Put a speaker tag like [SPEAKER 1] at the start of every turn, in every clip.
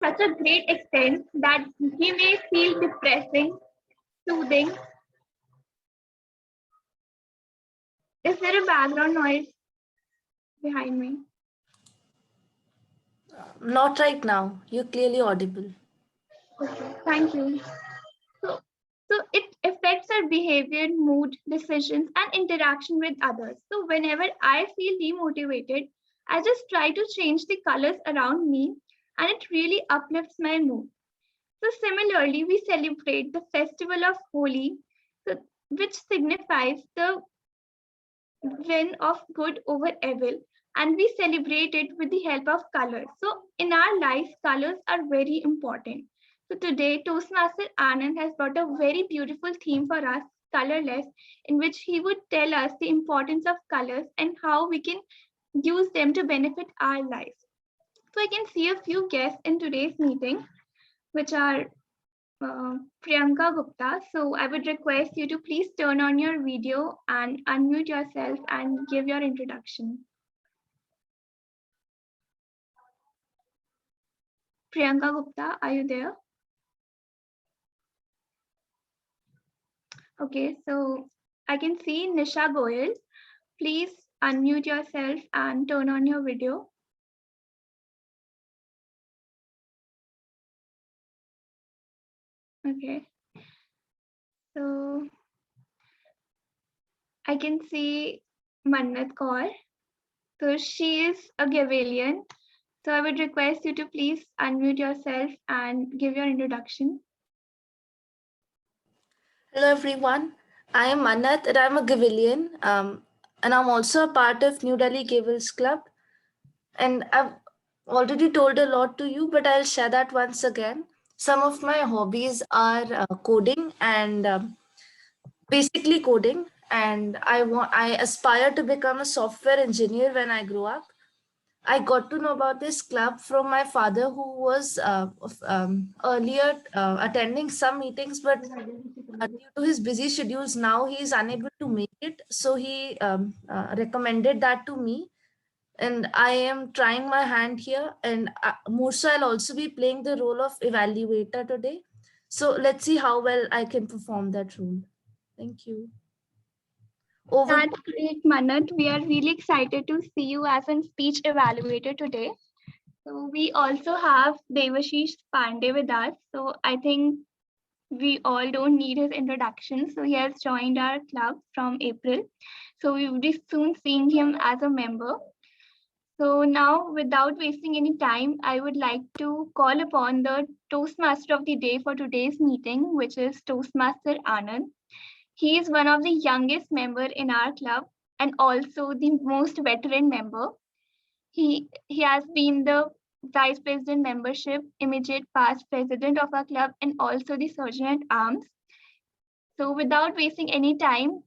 [SPEAKER 1] such a great extent that he may feel depressing, soothing. Is there a background noise behind me?
[SPEAKER 2] Not right now. You're clearly audible.
[SPEAKER 1] Okay, thank you. So, so it affects our behavior, mood, decisions, and interaction with others. So whenever I feel demotivated, I just try to change the colors around me, and it really uplifts my mood. So similarly, we celebrate the festival of Holi, so, which signifies the win of good over evil, and we celebrate it with the help of colors. So in our lives, colors are very important. So today, Toastmaster Anand has brought a very beautiful theme for us, colorless, in which he would tell us the importance of colors and how we can use them to benefit our lives. So I can see a few guests in today's meeting, which are Priyanka Gupta. So I would request you to please turn on your video and unmute yourself and give your introduction. Priyanka Gupta, are you there? Okay, so I can see Nisha Goyal. Please unmute yourself and turn on your video. Okay, so I can see Mannat Kaur. So she is a Gavilian. So I would request you to please unmute yourself and give your introduction.
[SPEAKER 2] Hello, everyone. I am Manat and I'm a Gavilian. And I'm also a part of New Delhi Gavils Club. And I've already told a lot to you, but I'll share that once again. Some of my hobbies are coding and basically coding. And I aspire to become a software engineer when I grow up. I got to know about this club from my father, who was earlier attending some meetings, but due to his busy schedules, now he is unable to make it. So he recommended that to me, and I am trying my hand here. And more so, I'll also be playing the role of evaluator today. So let's see how well I can perform that role. Thank you. Over.
[SPEAKER 1] That's great, Manat. We are really excited to see you as a speech evaluator today. So we also have Devashish Pandey with us. So I think we all don't need his introduction. So he has joined our club from April. So we will be soon seeing him as a member. So now, without wasting any time, I would like to call upon the Toastmaster of the day for today's meeting, which is Toastmaster Anand. He is one of the youngest member in our club and also the most veteran member. He has been the vice president membership, immediate past president of our club, and also the surgeon at arms. So without wasting any time,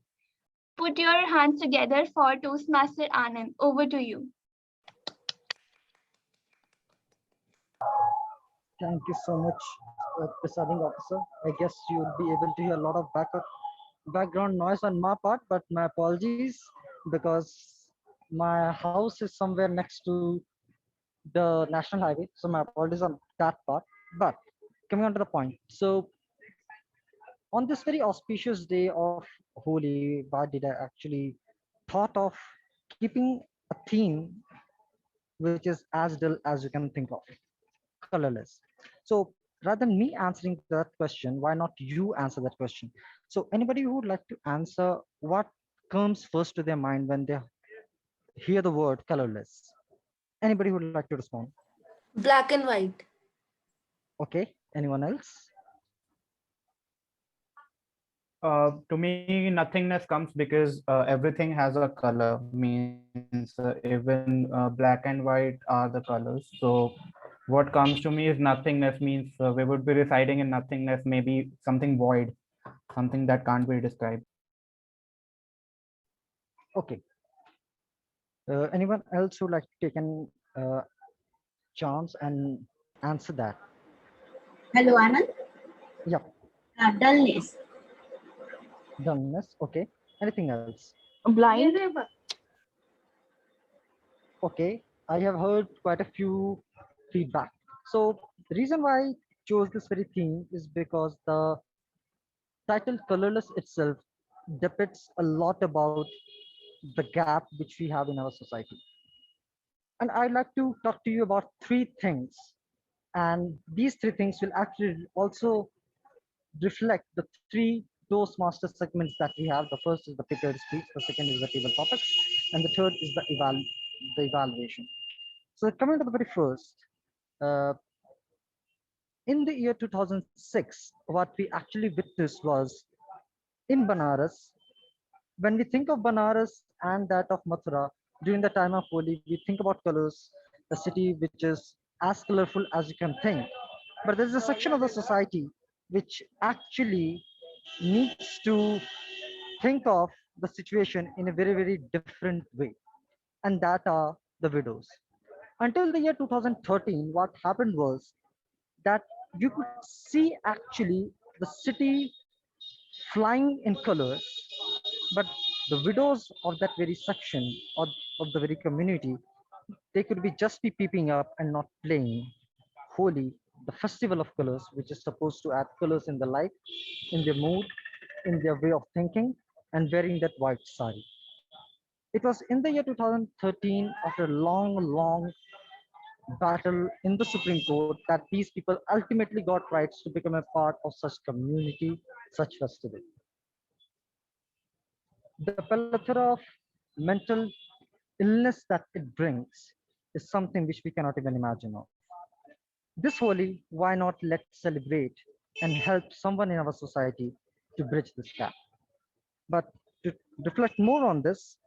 [SPEAKER 1] put your hands together for Toastmaster Anand. Over to you.
[SPEAKER 3] Thank you so much, presiding officer. I guess you'll be able to hear a lot of background noise on my part, but my apologies because my house is somewhere next to the national highway, so my apologies on that part. But coming on to the point, so on this very auspicious day of Holi, why did I actually thought of keeping a theme which is as dull as you can think of, colorless. So rather than me answering that question, why not you answer that question? So anybody who would like to answer what comes first to their mind when they hear the word colorless? Anybody who would like to respond?
[SPEAKER 2] Black and white.
[SPEAKER 3] Okay, anyone else?
[SPEAKER 4] To me, nothingness comes because everything has a color. Means even black and white are the colors. So what comes to me is nothingness. Means we would be residing in nothingness, maybe something void, something that can't be described.
[SPEAKER 3] Okay. Anyone else who would like to take an chance and answer that?
[SPEAKER 5] Hello, Anand.
[SPEAKER 3] Yeah,
[SPEAKER 5] Dullness.
[SPEAKER 3] dullness. Okay. Anything else?
[SPEAKER 1] Blind.
[SPEAKER 3] Okay, I have heard quite a few feedback. So The reason why I chose this very theme is because the title Colorless itself depicts a lot about the gap which we have in our society. And I'd like to talk to you about three things. And these three things will actually also reflect the three Toastmaster segments that we have. The first is the prepared speech, the second is the table topics, and the third is the evaluation. So coming to the very first, uh, in the year 2006, what we actually witnessed was in Banaras. When we think of Banaras and that of Mathura during the time of Holi, we think about colors, the city which is as colorful as you can think. But there's a section of the society which actually needs to think of the situation in a very, very different way, and that are the widows. Until the year 2013, what happened was that you could see actually the city flying in colors, but the widows of that very section or of the very community, they could be just be peeping up and not playing Holi, the festival of colors, which is supposed to add colors in the life, in their mood, in their way of thinking, and wearing that white sari. It was in the year 2013, after a long, long battle in the Supreme Court, that these people ultimately got rights to become a part of such community, such festival. The plethora of mental illness that it brings is something which we cannot even imagine of. This Holi, why not let's celebrate and help someone in our society to bridge this gap? But to reflect more on this,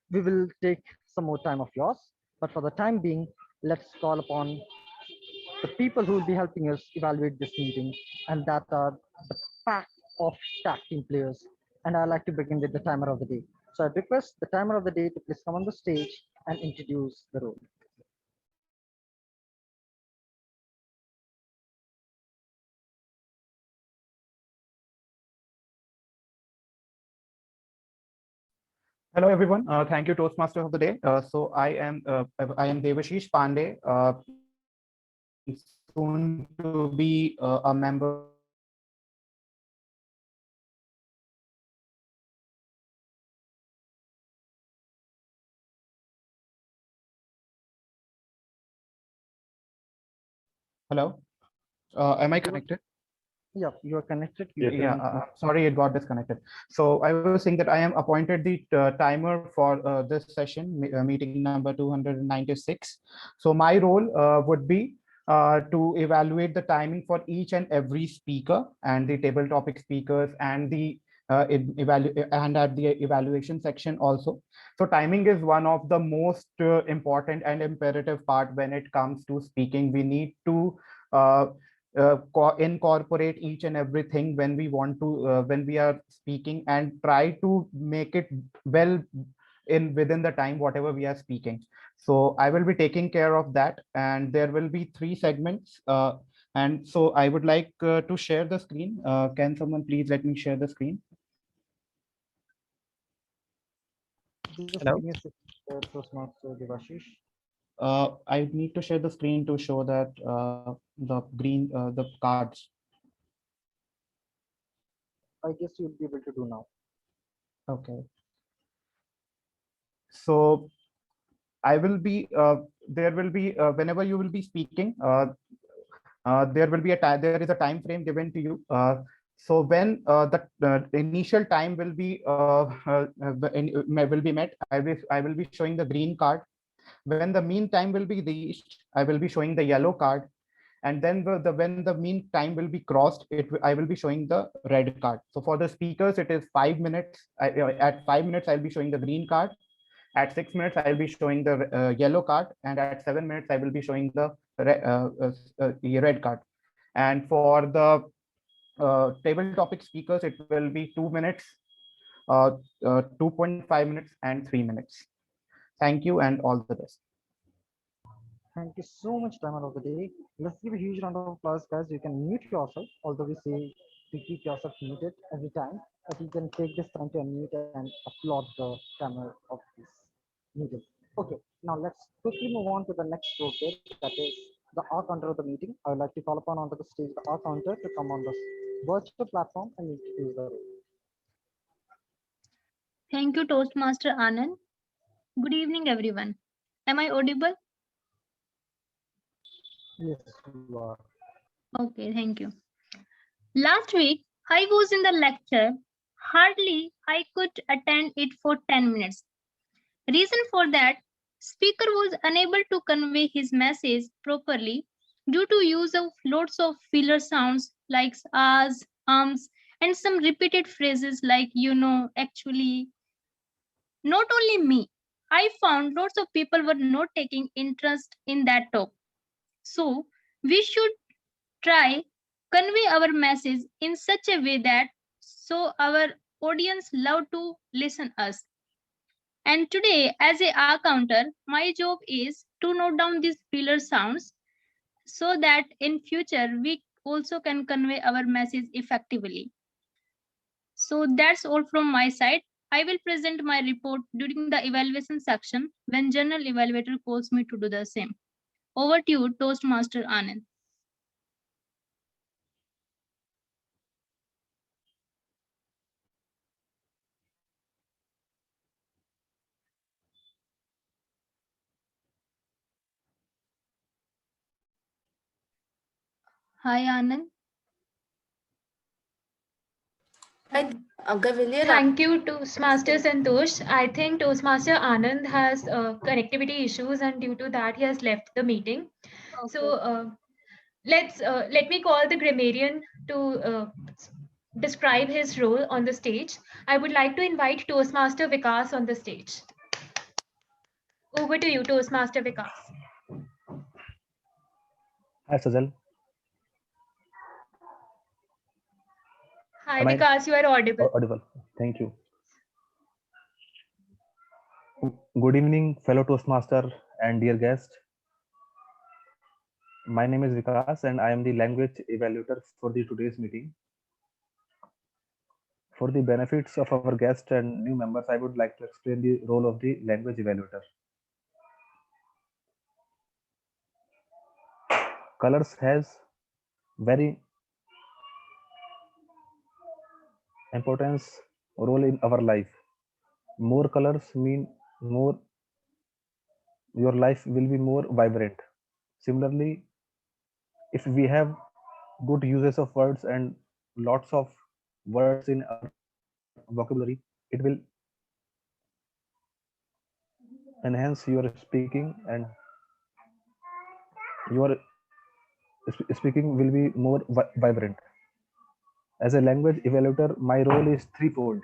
[SPEAKER 3] we will take some more time of yours. But for the time being, let's call upon the people who will be helping us evaluate this meeting, and that are the pack of tag team players. And I'd like to begin with the timer of the day. So I request the timer of the day to please come on the stage and introduce the role.
[SPEAKER 4] Hello, everyone. Thank you, Toastmaster of the day. I am Devashish Pandey, soon to be a member of the Toastmaster Association. Hello, am I
[SPEAKER 3] You are,
[SPEAKER 4] connected?
[SPEAKER 3] yeah, you are connected. You
[SPEAKER 4] Yeah,
[SPEAKER 3] can.
[SPEAKER 4] sorry, it got disconnected. So I was saying that I am appointed the timer for this session, meeting number 296. So my role would be to evaluate the timing for each and every speaker and the table topic speakers and the and at the evaluation section also. So timing is one of the most important and imperative part when it comes to speaking. We need to incorporate each and everything when we want to when we are speaking, and try to make it well in within the time whatever we are speaking. So I will be taking care of that, and there will be three segments, and so I would like to share the screen. Can someone please let me share the screen?
[SPEAKER 3] Just
[SPEAKER 4] Hello.
[SPEAKER 3] give me a second, Toastmaster Devashish.
[SPEAKER 4] I need to share the screen to show that the cards.
[SPEAKER 3] I guess you'll be able to do now.
[SPEAKER 4] Okay. So I will be there will be whenever you will be speaking, there will be there is a time frame given to you. So when the initial time will be will be met, I will be showing the green card. When the mean time will be reached, I will be showing the yellow card, and then when the mean time will be crossed, I will be showing the red card. So for the speakers, it is 5 minutes. At 5 minutes, I'll be showing the green card. At 6 minutes, I'll be showing the yellow card, and at 7 minutes, I will be showing the red card. And for the table topic speakers, it will be 2 minutes, 2.5 minutes, and 3 minutes. Thank you, and all the best.
[SPEAKER 3] Thank you so much, timer of the day. Let's give a huge round of applause, guys. You can mute yourself, although we say to keep yourself muted every time, but you can take this time to unmute and applaud the timer of this meeting. Okay, now let's quickly move on to the next topic, that is the the R counter of the meeting. I would like to call upon onto the stage the R counter to come on this virtual platform and introduce the role.
[SPEAKER 6] Thank you, Toastmaster Anand. Good evening, everyone. Am I audible?
[SPEAKER 3] Yes, you are.
[SPEAKER 6] Okay, thank you. Last week, I was in the lecture. Hardly I could attend it for 10 minutes. Reason for that, speaker was unable to convey his message properly due to use of lots of filler sounds like ahs, and some repeated phrases like actually. Not only me, I found lots of people were not taking interest in that talk. So we should try convey our message in such a way that so our audience love to listen us. And today, as a R counter, my job is to note down these filler sounds so that in future we also can convey our message effectively. So that's all from my side. I will present my report during the evaluation section when general evaluator calls me to do the same. Over to you, Toastmaster Anand. Hi, Anand.
[SPEAKER 2] Gavillion,
[SPEAKER 7] Thank you, Toastmaster Santosh. I think Toastmaster Anand has connectivity issues, and due to that, he has left the meeting. So let me call the grammarian to describe his role on the stage. I would like to invite Toastmaster Vikas on the stage. Over to you, Toastmaster Vikas.
[SPEAKER 8] Hi, Sajal.
[SPEAKER 7] Hi,
[SPEAKER 8] Am I
[SPEAKER 7] Vikas, you are audible.
[SPEAKER 8] audible? Thank you. Good evening, fellow Toastmaster and dear guest. My name is Vikas and I am the language evaluator for the today's meeting. For the benefits of our guest and new members, I would like to explain the role of the language evaluator. Colors has very importance role in our life. More colors mean more your life will be more vibrant. Similarly, if we have good uses of words and lots of words in our vocabulary, it will enhance your speaking and your speaking will be more vibrant. As a language evaluator, my role is threefold.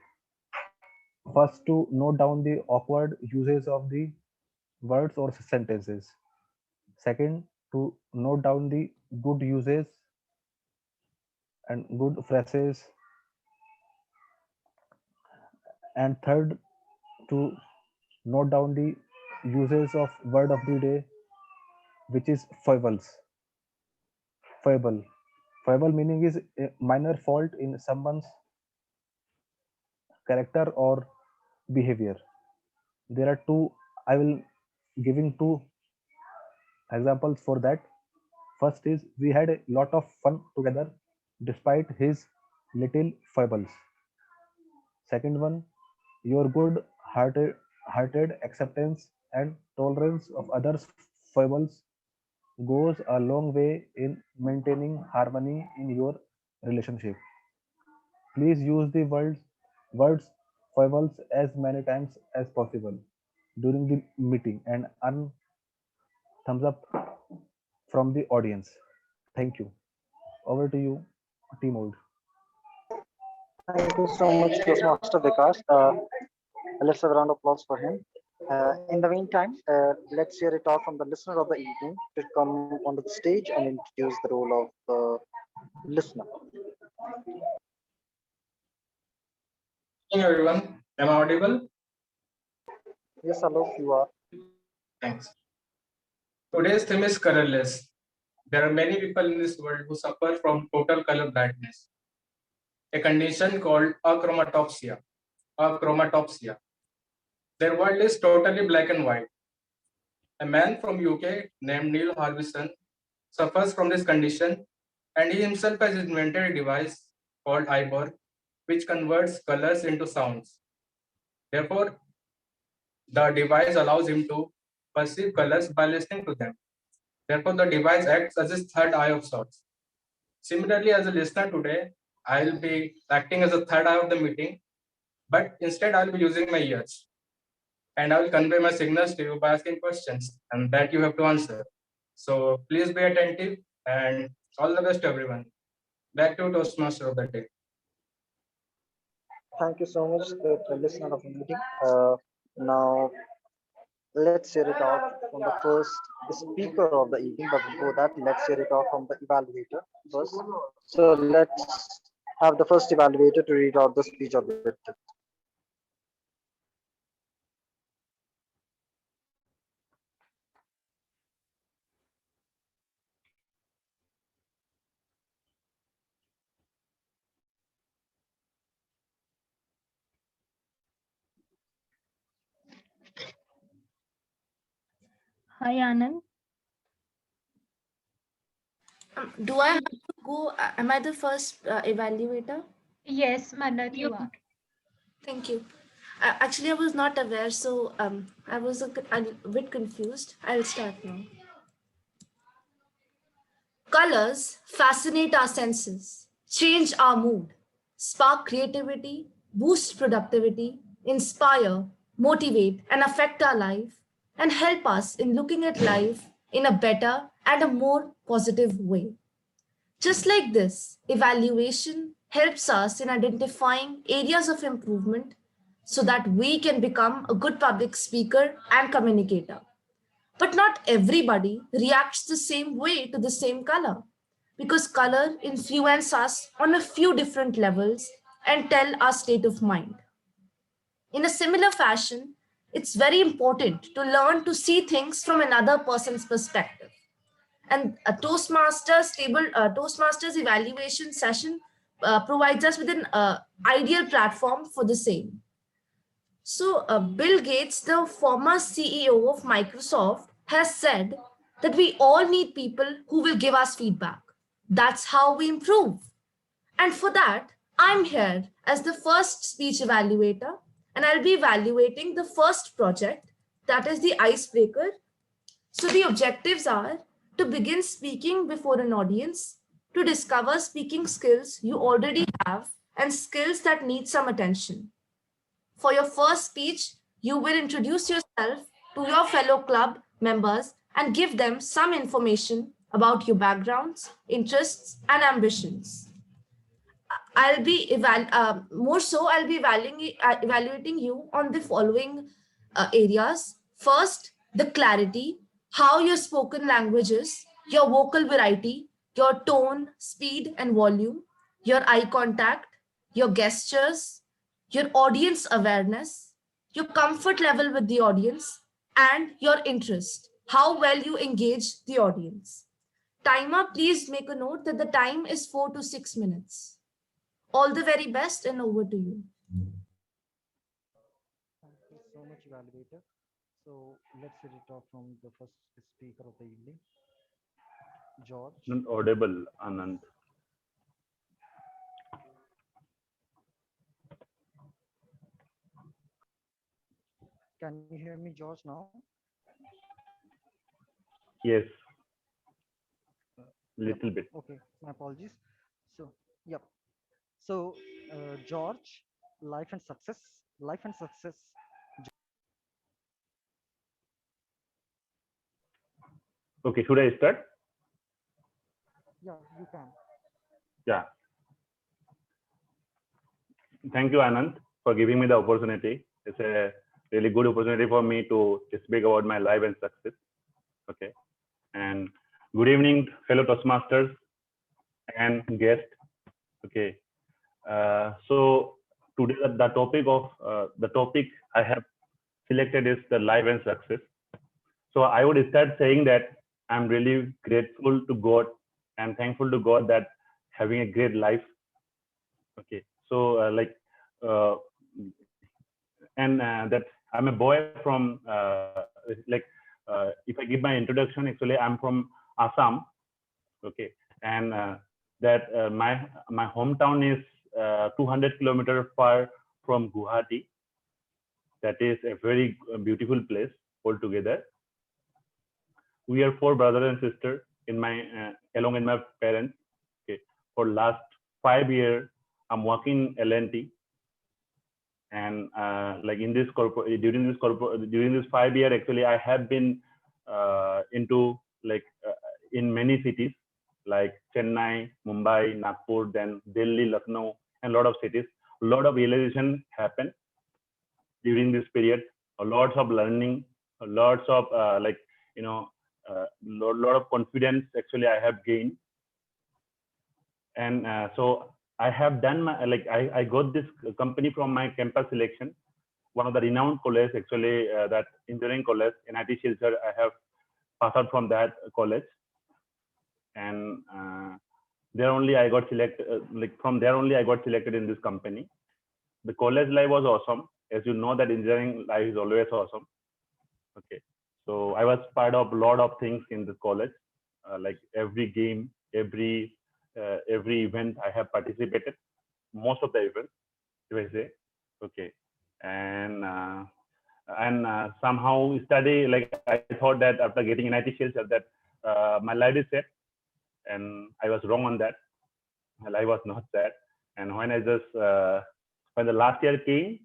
[SPEAKER 8] First, to note down the awkward uses of the words or sentences. Second, to note down the good uses and good phrases. And third, to note down the uses of word of the day, which is foibles. Foible meaning is a minor fault in someone's character or behavior. There are two. I will giving two examples for that. First is we had a lot of fun together despite his little foibles. Second one, your good hearted acceptance and tolerance of others' foibles goes a long way in maintaining harmony in your relationship. Please use the words foibles as many times as possible during the meeting and earn thumbs up from the audience. Thank you. Over to you, Team Old.
[SPEAKER 3] Thank you so much, Toastmaster Vikas. Let's have a round of applause for him. In the meantime, let's hear a talk from the listener of the evening to come onto the stage and introduce the role of the listener.
[SPEAKER 9] Hello everyone, am I audible?
[SPEAKER 3] Yes, Alok, you are.
[SPEAKER 9] Thanks. Today's theme is colorless. There are many people in this world who suffer from total color blindness, a condition called achromatopsia. Achromatopsia. Their world is totally black and white. A man from UK named Neil Harbison suffers from this condition, and he himself has invented a device called IBOR, which converts colors into sounds. Therefore, the device allows him to perceive colors by listening to them. Therefore, the device acts as his third eye of sorts. Similarly, as a listener today, I'll be acting as a third eye of the meeting, but instead I'll be using my ears. And I will convey my signals to you by asking questions, and that you have to answer. So please be attentive, and all the best to everyone. Back to Toastmaster of the day.
[SPEAKER 3] Thank you so much, the listener of the meeting. Now, let's hear it out from the first speaker of the evening. But before that, let's hear it out from the evaluator first. So let's have the first evaluator to read out the speech of the day.
[SPEAKER 6] Hi, Anand.
[SPEAKER 2] Do I have to go? Am I the first evaluator?
[SPEAKER 7] Yes, Mannat, you are.
[SPEAKER 2] Thank you. Actually, I was not aware, so I was a bit confused. I'll start now. Colors fascinate our senses, change our mood, spark creativity, boost productivity, inspire, motivate, and affect our life, and help us in looking at life in a better and a more positive way. Just like this, evaluation helps us in identifying areas of improvement so that we can become a good public speaker and communicator. But not everybody reacts the same way to the same color because color influences us on a few different levels and tell our state of mind. In a similar fashion, it's very important to learn to see things from another person's perspective. And a Toastmasters evaluation session provides us with an ideal platform for the same. So, Bill Gates, the former CEO of Microsoft, has said that we all need people who will give us feedback. That's how we improve. And for that, I'm here as the first speech evaluator, and I'll be evaluating the first project, that is the icebreaker. So, the objectives are to begin speaking before an audience, to discover speaking skills you already have, and skills that need some attention. For your first speech, you will introduce yourself to your fellow club members and give them some information about your backgrounds, interests, and ambitions. I'll be evaluating you on the following areas. First, the clarity, how your spoken language is, your vocal variety, your tone, speed, and volume, your eye contact, your gestures, your audience awareness, your comfort level with the audience, and your interest, how well you engage the audience. Timer, please make a note that the time is 4 to 6 minutes. All the very best, and over to you.
[SPEAKER 3] Thank you so much, evaluator. So let's hear it out from the first speaker of the evening, George.
[SPEAKER 8] Not audible, Anand.
[SPEAKER 3] Can you hear me, George, now?
[SPEAKER 8] Yes, little bit.
[SPEAKER 3] Okay, my apologies. So, yep. So, George, life and success. Life and success.
[SPEAKER 8] Okay, should I start?
[SPEAKER 3] Yeah, you can.
[SPEAKER 8] Yeah. Thank you, Anand, for giving me the opportunity. It's a really good opportunity for me to speak about my life and success. Okay. And good evening, fellow Toastmasters and guests. Okay. So today the topic I have selected is the life and success. So I would start saying that I'm really grateful to God and thankful to God that having a great life. Okay. So that I'm a boy from if I give my introduction, actually I'm from Assam,
[SPEAKER 10] Okay, and that my hometown is 200 kilometers far from Guwahati. That is a very beautiful place altogether. We are 4 brothers and sisters in my along with my parents. Okay, for last 5 years, I'm working L&T, and like in this during this 5 year, actually I have been into like in many cities like Chennai, Mumbai, Nagpur, then Delhi, Lucknow, and a lot of cities. A lot of realization happened during this period. Lots of learning, lots of like lot of confidence actually I have gained. And so I have done my like I got this company from my campus selection, one of the renowned college actually, that engineering college, NIT Silchar. I have passed out from that college, and there only I got selected. Like from there only I got selected in this company. The college life was awesome, as you know that engineering life is always awesome. Okay, so I was part of a lot of things in the college, like every game, every event I have participated, most of the events, if I say. Okay, and somehow study, like I thought that after getting NIT Silchar that my life is set, and I was wrong on that. My life was not set, and when I just when the last year came,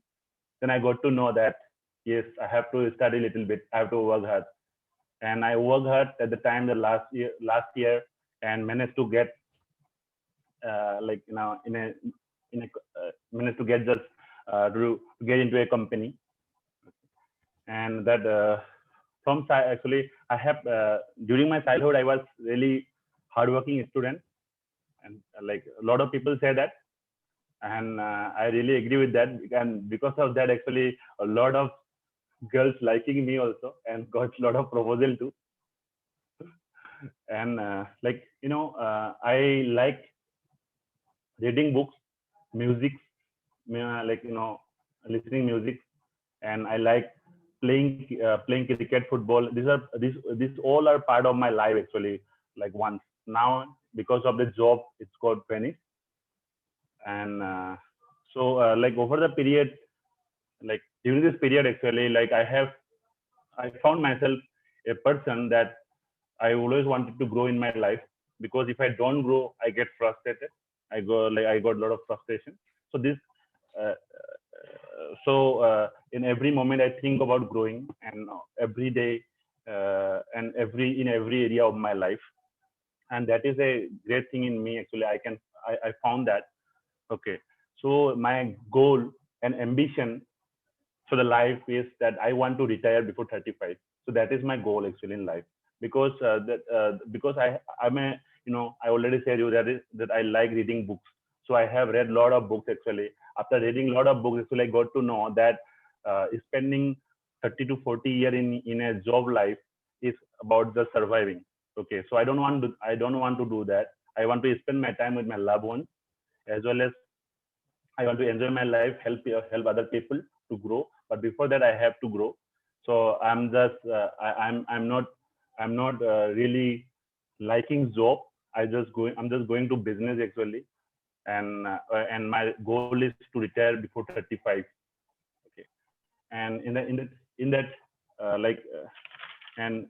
[SPEAKER 10] then I got to know that yes, I have to study a little bit. I have to work hard, and I worked hard at the time the last year, and managed to get like managed to get just to get into a company. And that actually I have during my childhood I was really hardworking student, and like a lot of people say that, and I really agree with that, and because of that actually a lot of girls liking me also, and got a lot of proposal too. And like I like reading books, music, like listening music, and I like playing cricket, football. These all are part of my life actually. Like once now, because of the job, it's got vanished. And so like over the period, like during this period actually, like I found myself a person that I always wanted to grow in my life, because if I don't grow, I get frustrated. I got a lot of frustration. So this in every moment I think about growing, and every day and in every area of my life, and that is a great thing in me actually. I found that. Okay, so my goal and ambition for the life is that I want to retire before 35. So that is my goal actually in life, because because I'm a I already said you that I like reading books. So I have read a lot of books actually. After reading a lot of books, actually I got to know that spending 30 to 40 years in a job life is about just surviving. Okay, so I don't want to do that. I want to spend my time with my loved ones, as well as I want to enjoy my life, help other people to grow. But before that, I have to grow. So I'm just I'm not really liking job. I'm just going to business actually, and my goal is to retire before 35. Okay, and in that like and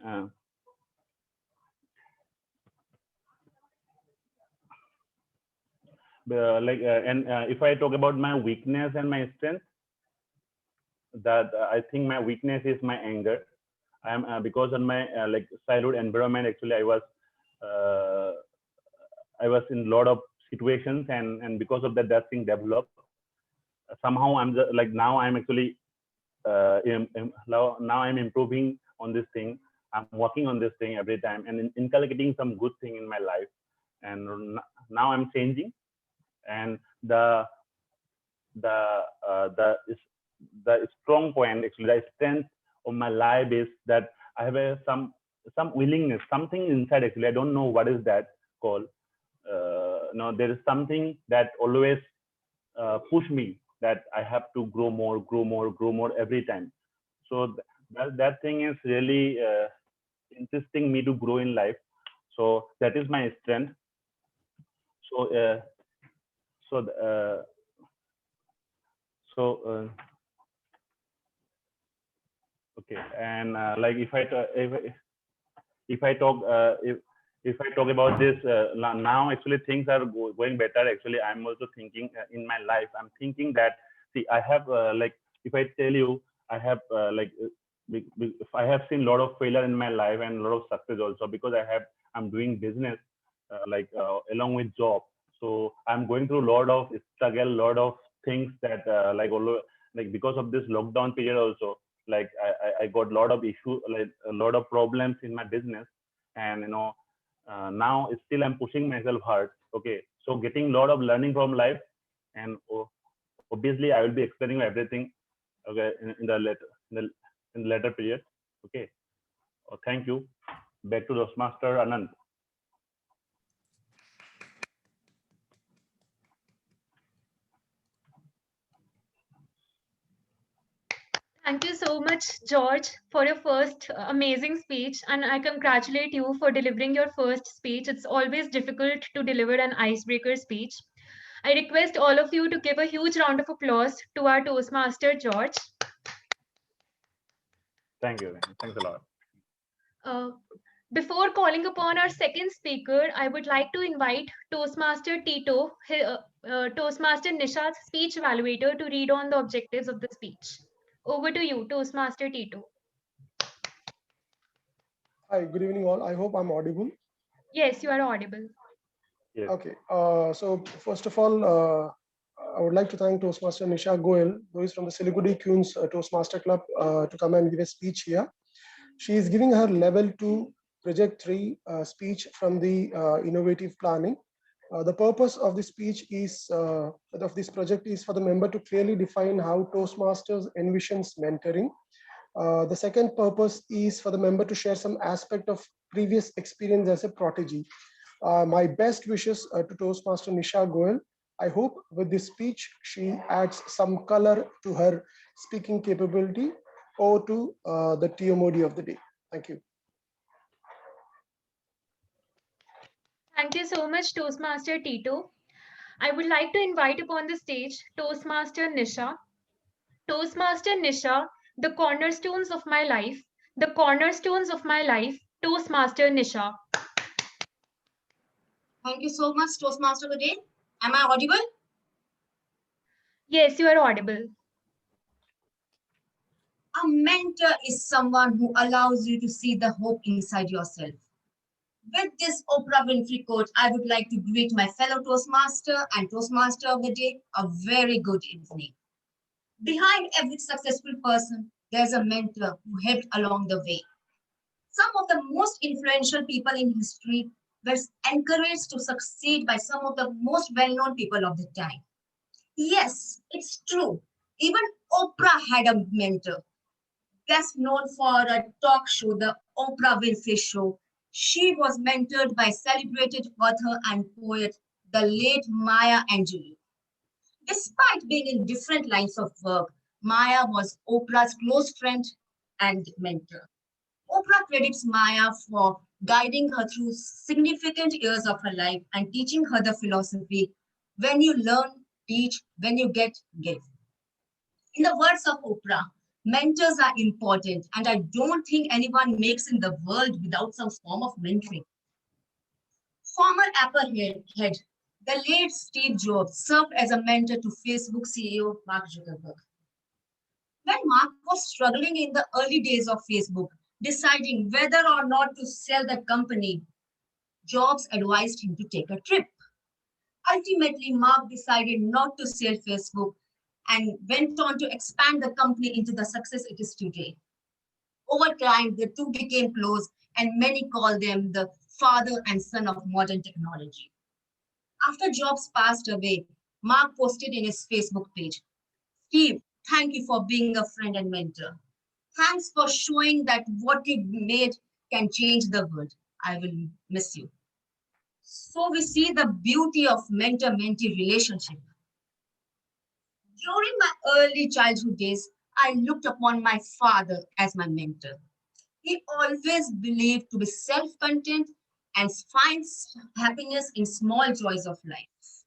[SPEAKER 10] if I talk about my weakness and my strength, that I think my weakness is my anger. I am because of my like childhood environment. Actually, I was in a lot of situations, and because of that thing developed. Somehow I'm just, like now I'm actually now I'm improving on this thing. I'm working on this thing every time, and inculcating some good thing in my life. And now I'm changing, and the strong point, actually the strength of my life is that I have some willingness, something inside actually. I don't know what is that called. No, there is something that always push me that I have to grow more every time. So that thing is really interesting me to grow in life. So that is my strength. So okay, and like if I talk if I talk about this now, actually things are going better. Actually, I'm also thinking in my life. I'm thinking that, see, I have like, if I tell you, I have if I have seen a lot of failure in my life and a lot of success also, because I'm doing business along with job. So I'm going through a lot of struggle, a lot of things that like because of this lockdown period also, like I got a lot of issues, like a lot of problems in my business. And now still I'm pushing myself hard. Okay, so getting a lot of learning from life, and obviously I will be explaining everything, okay, in the later period. Okay, thank you. Back to Toastmaster Anand.
[SPEAKER 7] Thank you so much, George, for your first amazing speech. And I congratulate you for delivering your first speech. It's always difficult to deliver an icebreaker speech. I request all of you to give a huge round of applause to our Toastmaster, George.
[SPEAKER 10] Thank you. Thanks a lot.
[SPEAKER 7] Before calling upon our second speaker, I would like to invite Toastmaster Tito, Toastmaster Nisha's speech evaluator, to read on the objectives of the speech. Over to you, Toastmaster Tito.
[SPEAKER 11] Hi, good evening all. I hope I'm audible.
[SPEAKER 7] Yes, you are audible.
[SPEAKER 10] Yes.
[SPEAKER 11] Okay, so first of all, I would like to thank Toastmaster Nisha Goel, who is from the Siliguri Queens Toastmaster Club, to come and give a speech here. She is giving her level 2 project 3 speech from the innovative planning. The purpose of this speech is of this project is for the member to clearly define how Toastmasters envisions mentoring. The second purpose is for the member to share some aspect of previous experience as a protege. My best wishes to Toastmaster Nisha Goel. I hope with this speech, she adds some color to her speaking capability or to the TMOD of the day. Thank you.
[SPEAKER 7] Thank you so much, Toastmaster Tito. I would like to invite upon the stage Toastmaster Nisha. Toastmaster Nisha, the cornerstones of my life, the cornerstones of my life, Toastmaster Nisha.
[SPEAKER 12] Thank you so much, Toastmaster today. Am I audible?
[SPEAKER 7] Yes, you are audible.
[SPEAKER 12] A mentor is someone who allows you to see the hope inside yourself. With this Oprah Winfrey quote, I would like to greet my fellow Toastmaster and Toastmaster of the day a very good evening. Behind every successful person, there's a mentor who helped along the way. Some of the most influential people in history were encouraged to succeed by some of the most well-known people of the time. Yes, it's true. Even Oprah had a mentor. Best known for a talk show, the Oprah Winfrey Show, she was mentored by celebrated author and poet, the late Maya Angelou. Despite being in different lines of work, Maya was Oprah's close friend and mentor. Oprah credits Maya for guiding her through significant years of her life and teaching her the philosophy, when you learn, teach, when you get, give. In the words of Oprah, mentors are important, and I don't think anyone makes in the world without some form of mentoring. Former Apple head, the late Steve Jobs, served as a mentor to Facebook CEO Mark Zuckerberg. When Mark was struggling in the early days of Facebook, deciding whether or not to sell the company, Jobs advised him to take a trip. Ultimately, Mark decided not to sell Facebook and went on to expand the company into the success it is today. Over time, the two became close, and many call them the father and son of modern technology. After Jobs passed away, Mark posted in his Facebook page, "Steve, thank you for being a friend and mentor. Thanks for showing that what you made can change the world. I will miss you." So we see the beauty of mentor-mentee relationship. During my early childhood days, I looked upon my father as my mentor. He always believed to be self-content and finds happiness in small joys of life.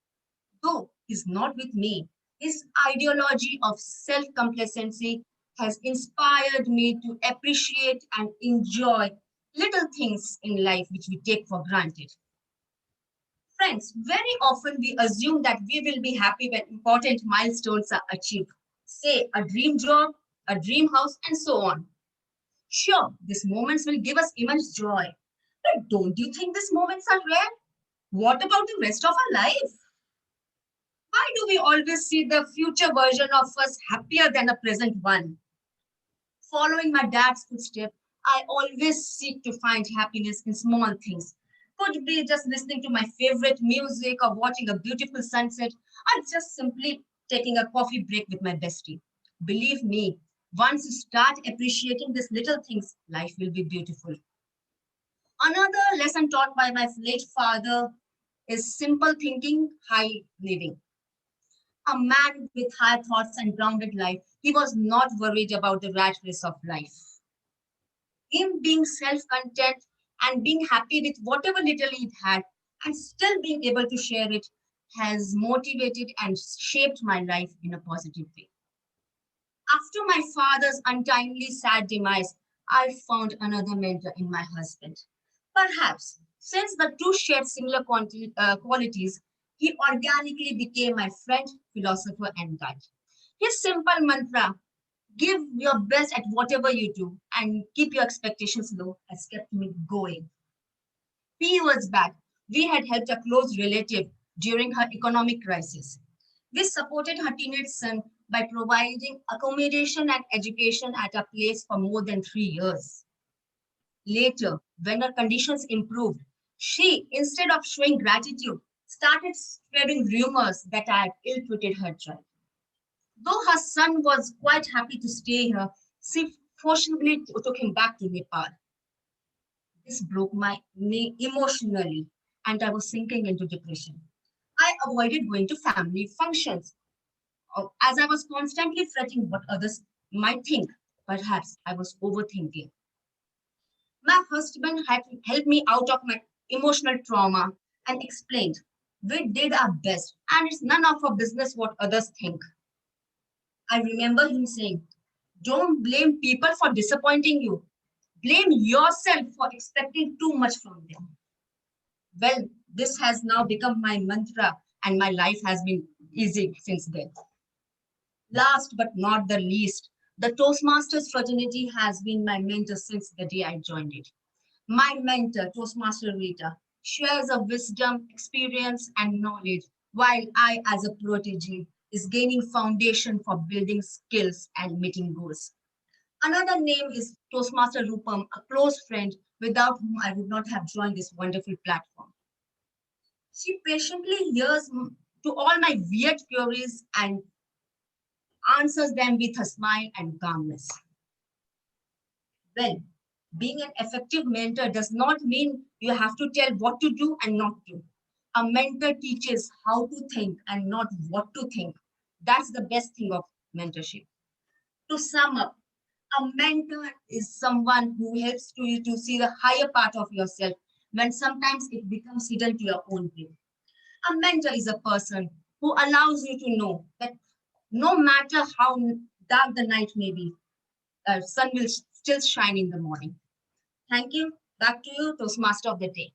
[SPEAKER 12] Though he's not with me, his ideology of self-complacency has inspired me to appreciate and enjoy little things in life which we take for granted. Friends, very often we assume that we will be happy when important milestones are achieved, say a dream job, a dream house, and so on. Sure, these moments will give us immense joy, but don't you think these moments are rare? What about the rest of our life? Why do we always see the future version of us happier than the present one? Following my dad's footsteps, I always seek to find happiness in small things. Could be just listening to my favorite music or watching a beautiful sunset, or just simply taking a coffee break with my bestie. Believe me, once you start appreciating these little things, life will be beautiful. Another lesson taught by my late father is simple thinking, high living. A man with high thoughts and grounded life, he was not worried about the rat race of life. Him being self-content and being happy with whatever little he had and still being able to share it has motivated and shaped my life in a positive way. After my father's untimely sad demise, I found another mentor in my husband. Perhaps since the two shared similar qualities, he organically became my friend, philosopher, and guide. His simple mantra, give your best at whatever you do and keep your expectations low, has kept me going. Few years back, we had helped a close relative during her economic crisis. We supported her teenage son by providing accommodation and education at a place for more than 3 years. Later, when her conditions improved, she, instead of showing gratitude, started spreading rumors that I had ill-treated her child. Though her son was quite happy to stay here, she forcibly took him back to Nepal. This broke me emotionally, and I was sinking into depression. I avoided going to family functions, as I was constantly fretting what others might think. Perhaps I was overthinking. My husband had helped me out of my emotional trauma and explained, we did our best, and it's none of our business what others think. I remember him saying, don't blame people for disappointing you. Blame yourself for expecting too much from them. Well, this has now become my mantra, and my life has been easy since then. Last but not the least, the Toastmasters fraternity has been my mentor since the day I joined it. My mentor, Toastmaster Rita, shares a wisdom, experience, and knowledge, while I, as a protege, is gaining foundation for building skills and meeting goals. Another name is Toastmaster Rupam, a close friend without whom I would not have joined this wonderful platform. She patiently hears to all my weird queries and answers them with a smile and calmness. Well, being an effective mentor does not mean you have to tell what to do and not to. A mentor teaches how to think and not what to think. That's the best thing of mentorship. To sum up, a mentor is someone who helps you to see the higher part of yourself when sometimes it becomes hidden to your own view. A mentor is a person who allows you to know that no matter how dark the night may be, the sun will still shine in the morning. Thank you. Back to you, Toastmaster of the day.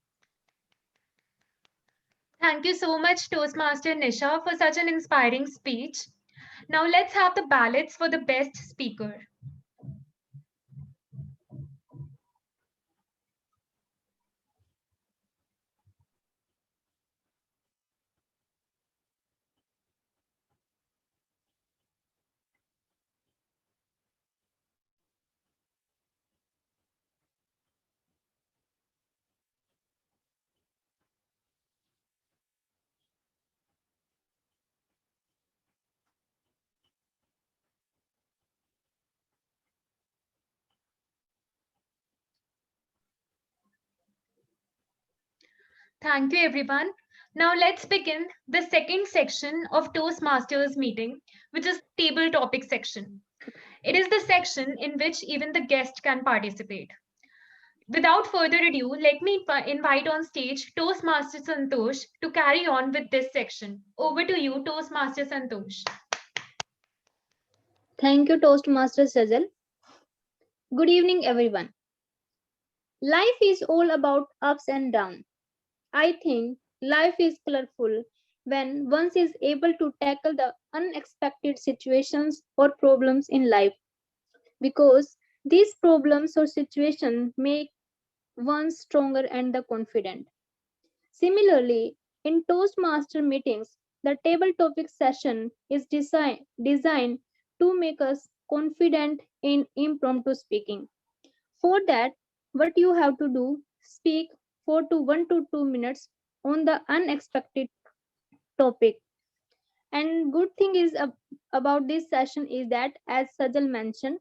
[SPEAKER 7] Thank you so much, Toastmaster Nisha, for such an inspiring speech. Now let's have the ballots for the best speaker. Thank you, everyone. Now let's begin the second section of Toastmasters meeting, which is table topic section. It is the section in which even the guest can participate. without further ado, let me invite on stage Toastmaster Santosh to carry on with this section. Over to you, Toastmaster Santosh.
[SPEAKER 6] Thank you, Toastmaster Sajal. Good evening, everyone. Life is all about ups and downs. I think life is colorful when one is able to tackle the unexpected situations or problems in life, because these problems or situations make one stronger and the confident. Similarly, in Toastmaster meetings, the table topic session is designed to make us confident in impromptu speaking. For that, what you have to do, speak for 1 to 2 minutes on the unexpected topic. And good thing is about this session is that, as Sajal mentioned,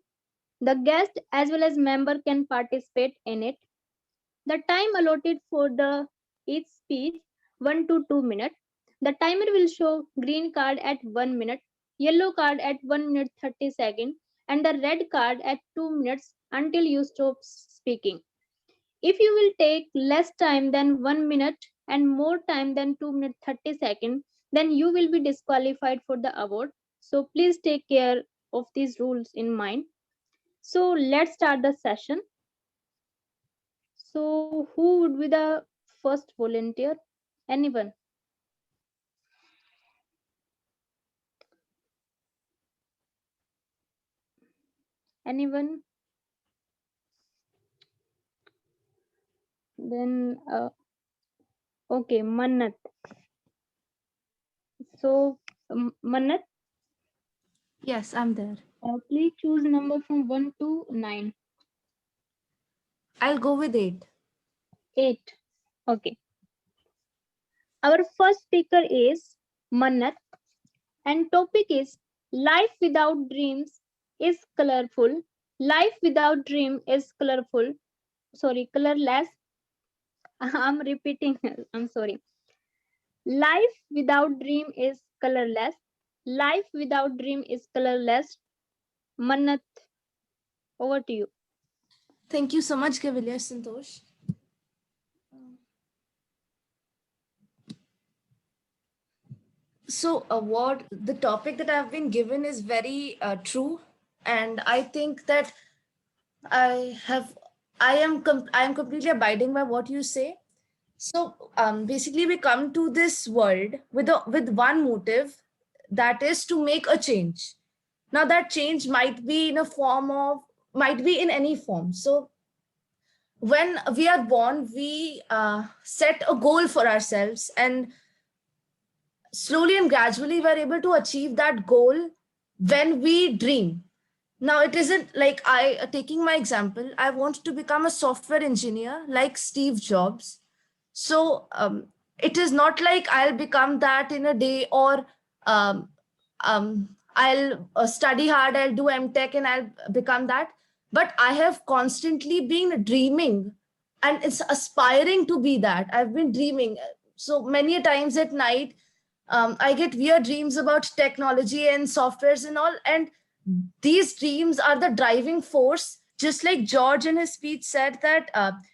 [SPEAKER 6] the guest as well as member can participate in it. The time allotted for the each speech 1 to 2 minutes. The timer will show green card at 1 minute, yellow card at 1 minute 30 seconds, and the red card at 2 minutes until you stop speaking. If you will take less time than 1 minute and more time than 2 minutes 30 seconds, then you will be disqualified for the award. So please take care of these rules in mind. So let's start the session. So who would be the first volunteer? Anyone? Anyone? Then okay, Mannat. So Mannat,
[SPEAKER 2] Yes, I'm there.
[SPEAKER 6] please choose number from 1 to 9.
[SPEAKER 2] I'll go with 8.
[SPEAKER 6] 8. Okay. Our first speaker is Mannat, and topic is life without dreams is colorful. Life without dream is colorful. Sorry, colorless. I'm repeating. I'm sorry. Life without dream is colorless. Life without dream is colorless. Mannat, over to you.
[SPEAKER 2] Thank you so much, Cavalier Santosh. So what the topic that I've been given is very true, and I think that I am completely abiding by what you say. So basically, we come to this world with one motive, that is to make a change. Now that change might be in any form. So when we are born, we set a goal for ourselves, and slowly and gradually we're able to achieve that goal when we dream. Now it isn't like taking my example, I want to become a software engineer like Steve Jobs. So it is not like I'll become that in a day, or I'll study hard, I'll do MTech and I'll become that. But I have constantly been dreaming, and it's aspiring to be that. I've been dreaming so many times at night. I get weird dreams about technology and softwares and all. And these dreams are the driving force, just like George in his speech said, that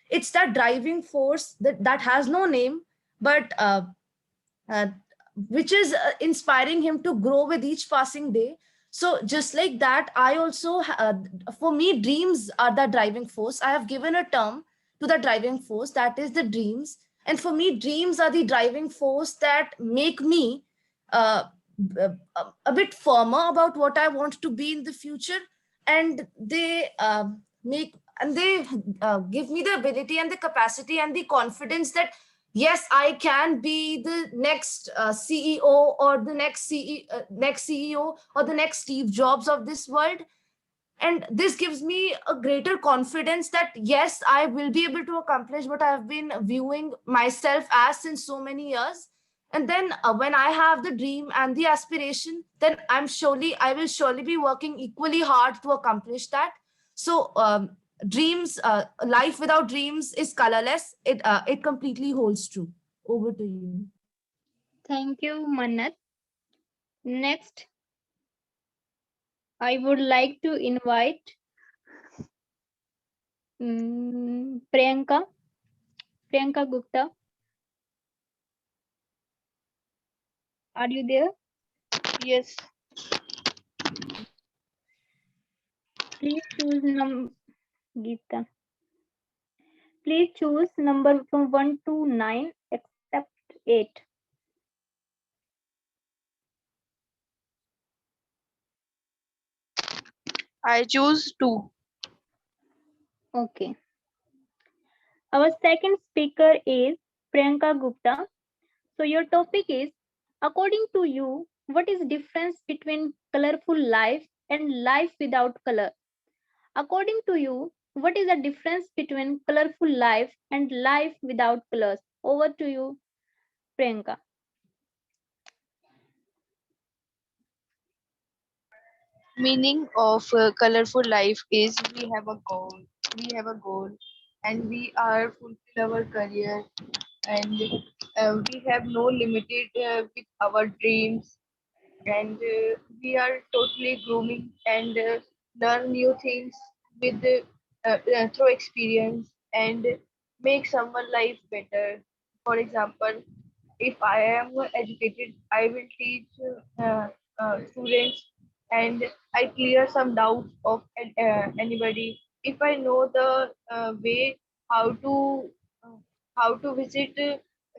[SPEAKER 2] it's that driving force that has no name, but which is inspiring him to grow with each passing day. So just like that, I also, for me, dreams are the driving force. I have given a term to the driving force, that is the dreams. And for me, dreams are the driving force that make me a bit firmer about what I want to be in the future. And they give me the ability and the capacity and the confidence that yes, I can be the next CEO, or the next CEO, or the next Steve Jobs of this world. And this gives me a greater confidence that yes, I will be able to accomplish what I've been viewing myself as since so many years. And then when I have the dream and the aspiration, then I will surely be working equally hard to accomplish that. So dreams, life without dreams is colorless. It completely holds true. Over to you.
[SPEAKER 6] Thank you, Mannat. Next, I would like to invite Priyanka Gupta. Are you there?
[SPEAKER 2] Yes.
[SPEAKER 6] Please choose Geeta. Please choose number from 1 to 9 except 8.
[SPEAKER 2] I choose 2.
[SPEAKER 6] Okay. Our second speaker is Priyanka Gupta. So your topic is, according to you, what is difference between colorful life and life without color? According to you, what is the difference between colorful life and life without colors? Over to you, Priyanka.
[SPEAKER 2] Meaning of colorful life is we have a goal and we are fulfill our career, and we have no limited with our dreams, and we are totally grooming and learn new things with through experience and make someone life better. For example, if I am educated, I will teach students, and I clear some doubts of anybody. If I know the way how to uh, how to visit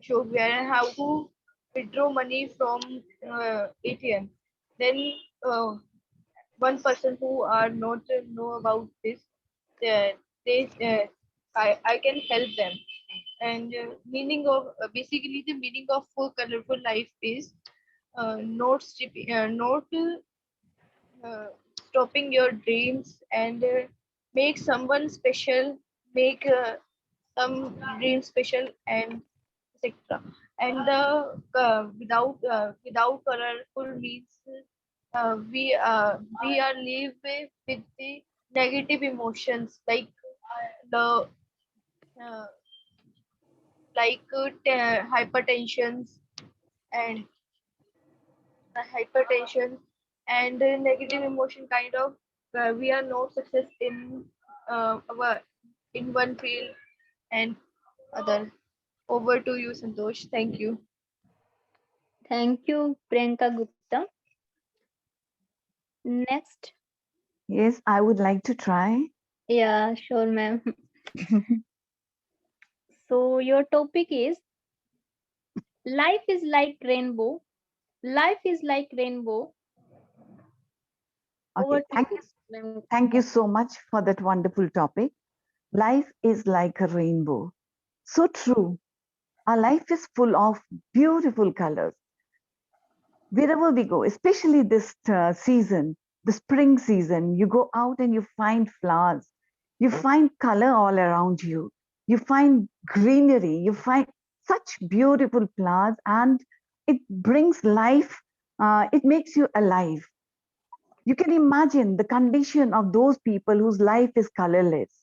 [SPEAKER 2] Shopware and how to withdraw money from ATM, then uh, one person who are not know about this, they I can help them. And meaning of basically the meaning of colorful life is not stopping your dreams, and make someone special, make some dreams special, and etc. And the without colorful means we are live with the negative emotions like the uh, hypertension and hypertension and negative emotion kind of we are not success in our in one field and other. Over to you, Santosh. Thank you.
[SPEAKER 6] Thank you, Priyanka Gupta. Next.
[SPEAKER 13] Yes, I would like to try.
[SPEAKER 6] Yeah, sure, ma'am. So your topic is, life is like rainbow. Life is like rainbow.
[SPEAKER 13] Okay,
[SPEAKER 6] Over to
[SPEAKER 13] thank
[SPEAKER 6] you,
[SPEAKER 13] you.
[SPEAKER 6] ma'am.
[SPEAKER 13] Thank you so much for that wonderful topic. Life is like a rainbow. So true. Our life is full of beautiful colors. Wherever we go, especially this season, the spring season, you go out and you find flowers. You find color all around you. You find greenery. You find such beautiful flowers, and it brings life. It makes you alive. You can imagine the condition of those people whose life is colorless.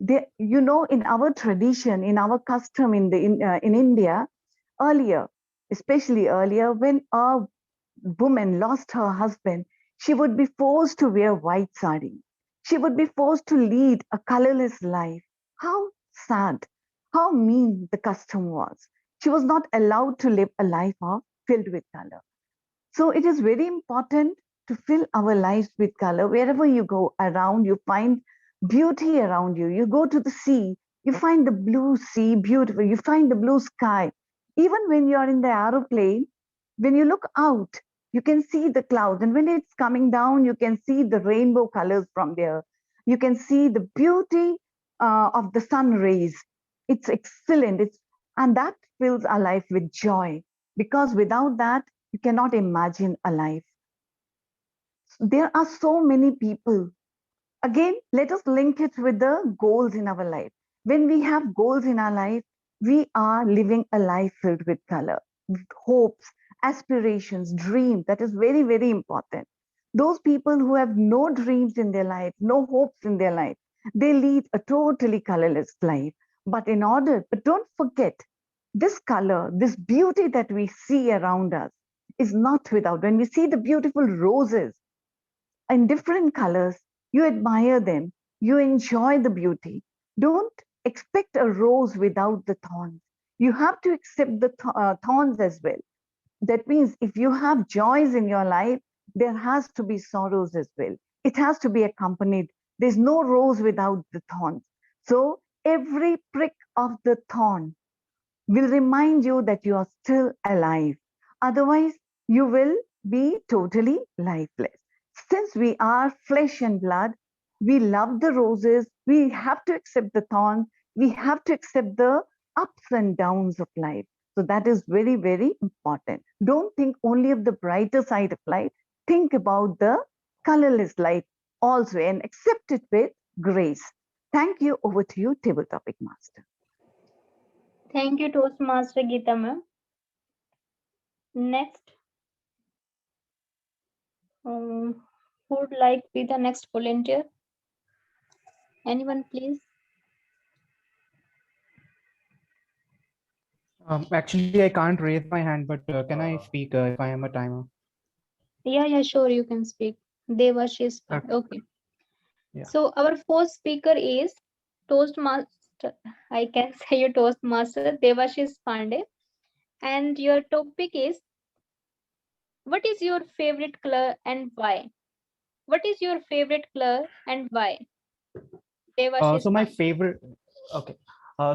[SPEAKER 13] They, you know, in our tradition, in our custom in India, earlier, especially earlier, when a woman lost her husband, she would be forced to wear white sari. She would be forced to lead a colorless life. How sad, how mean the custom was. She was not allowed to live a life of filled with color. So it is very important to fill our lives with color. Wherever you go around, you find beauty around you. You go to the sea, you find the blue sea beautiful. You find the blue sky. Even when you're in the aeroplane, when you look out, you can see the clouds. And when it's coming down, you can see the rainbow colors from there. You can see the beauty of the sun rays. It's excellent. And that fills our life with joy, because without that, you cannot imagine a life. There are so many people. Again, let us link it with the goals in our life. When we have goals in our life, we are living a life filled with color, with hopes, aspirations, dreams. That is very, very important. Those people who have no dreams in their life, no hopes in their life, they lead a totally colorless life. But don't forget, this color, this beauty that we see around us is not without. When we see the beautiful roses in different colors, you admire them. You enjoy the beauty. Don't expect a rose without the thorns. You have to accept the thorns as well. That means if you have joys in your life, there has to be sorrows as well. It has to be accompanied. There's no rose without the thorns. So every prick of the thorn will remind you that you are still alive. Otherwise, you will be totally lifeless. Since we are flesh and blood, we love the roses, we have to accept the thorns, we have to accept the ups and downs of life. So that is very, very important. Don't think only of the brighter side of life. Think about the colorless life also and accept it with grace. Thank you. Over to you, Table Topic Master.
[SPEAKER 6] Thank you, Toastmaster Geeta ma'am. Next, who would like to be the next volunteer? Anyone, please?
[SPEAKER 4] Actually, I can't raise my hand, but can I speak if I am a timer?
[SPEAKER 6] Yeah, sure, you can speak. Devashish. Okay.
[SPEAKER 4] Yeah.
[SPEAKER 6] So our fourth speaker is Toastmaster. I can say you Toastmaster Devashish Pandey, and your topic is, what is your favorite color and why? What is your favorite color and why? Devashish
[SPEAKER 4] So my
[SPEAKER 6] Pandey.
[SPEAKER 4] favorite, okay.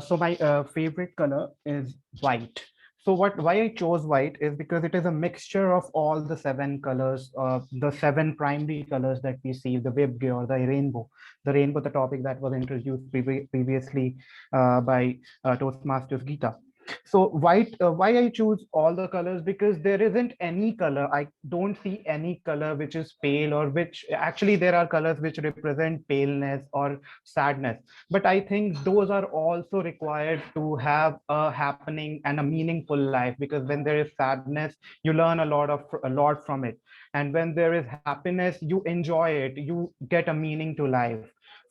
[SPEAKER 4] So my favorite color is white. So why I chose white is because it is a mixture of all the 7 colors, the 7 primary colors that we see, the Vibgay or the rainbow, the topic that was introduced previously by Toastmasters Geeta. So white, why I choose all the colors, because there isn't any color, I don't see any color which is pale, or which actually there are colors which represent paleness or sadness, but I think those are also required to have a happening and a meaningful life, because when there is sadness, you learn a lot from it, and when there is happiness, you enjoy it, you get a meaning to life.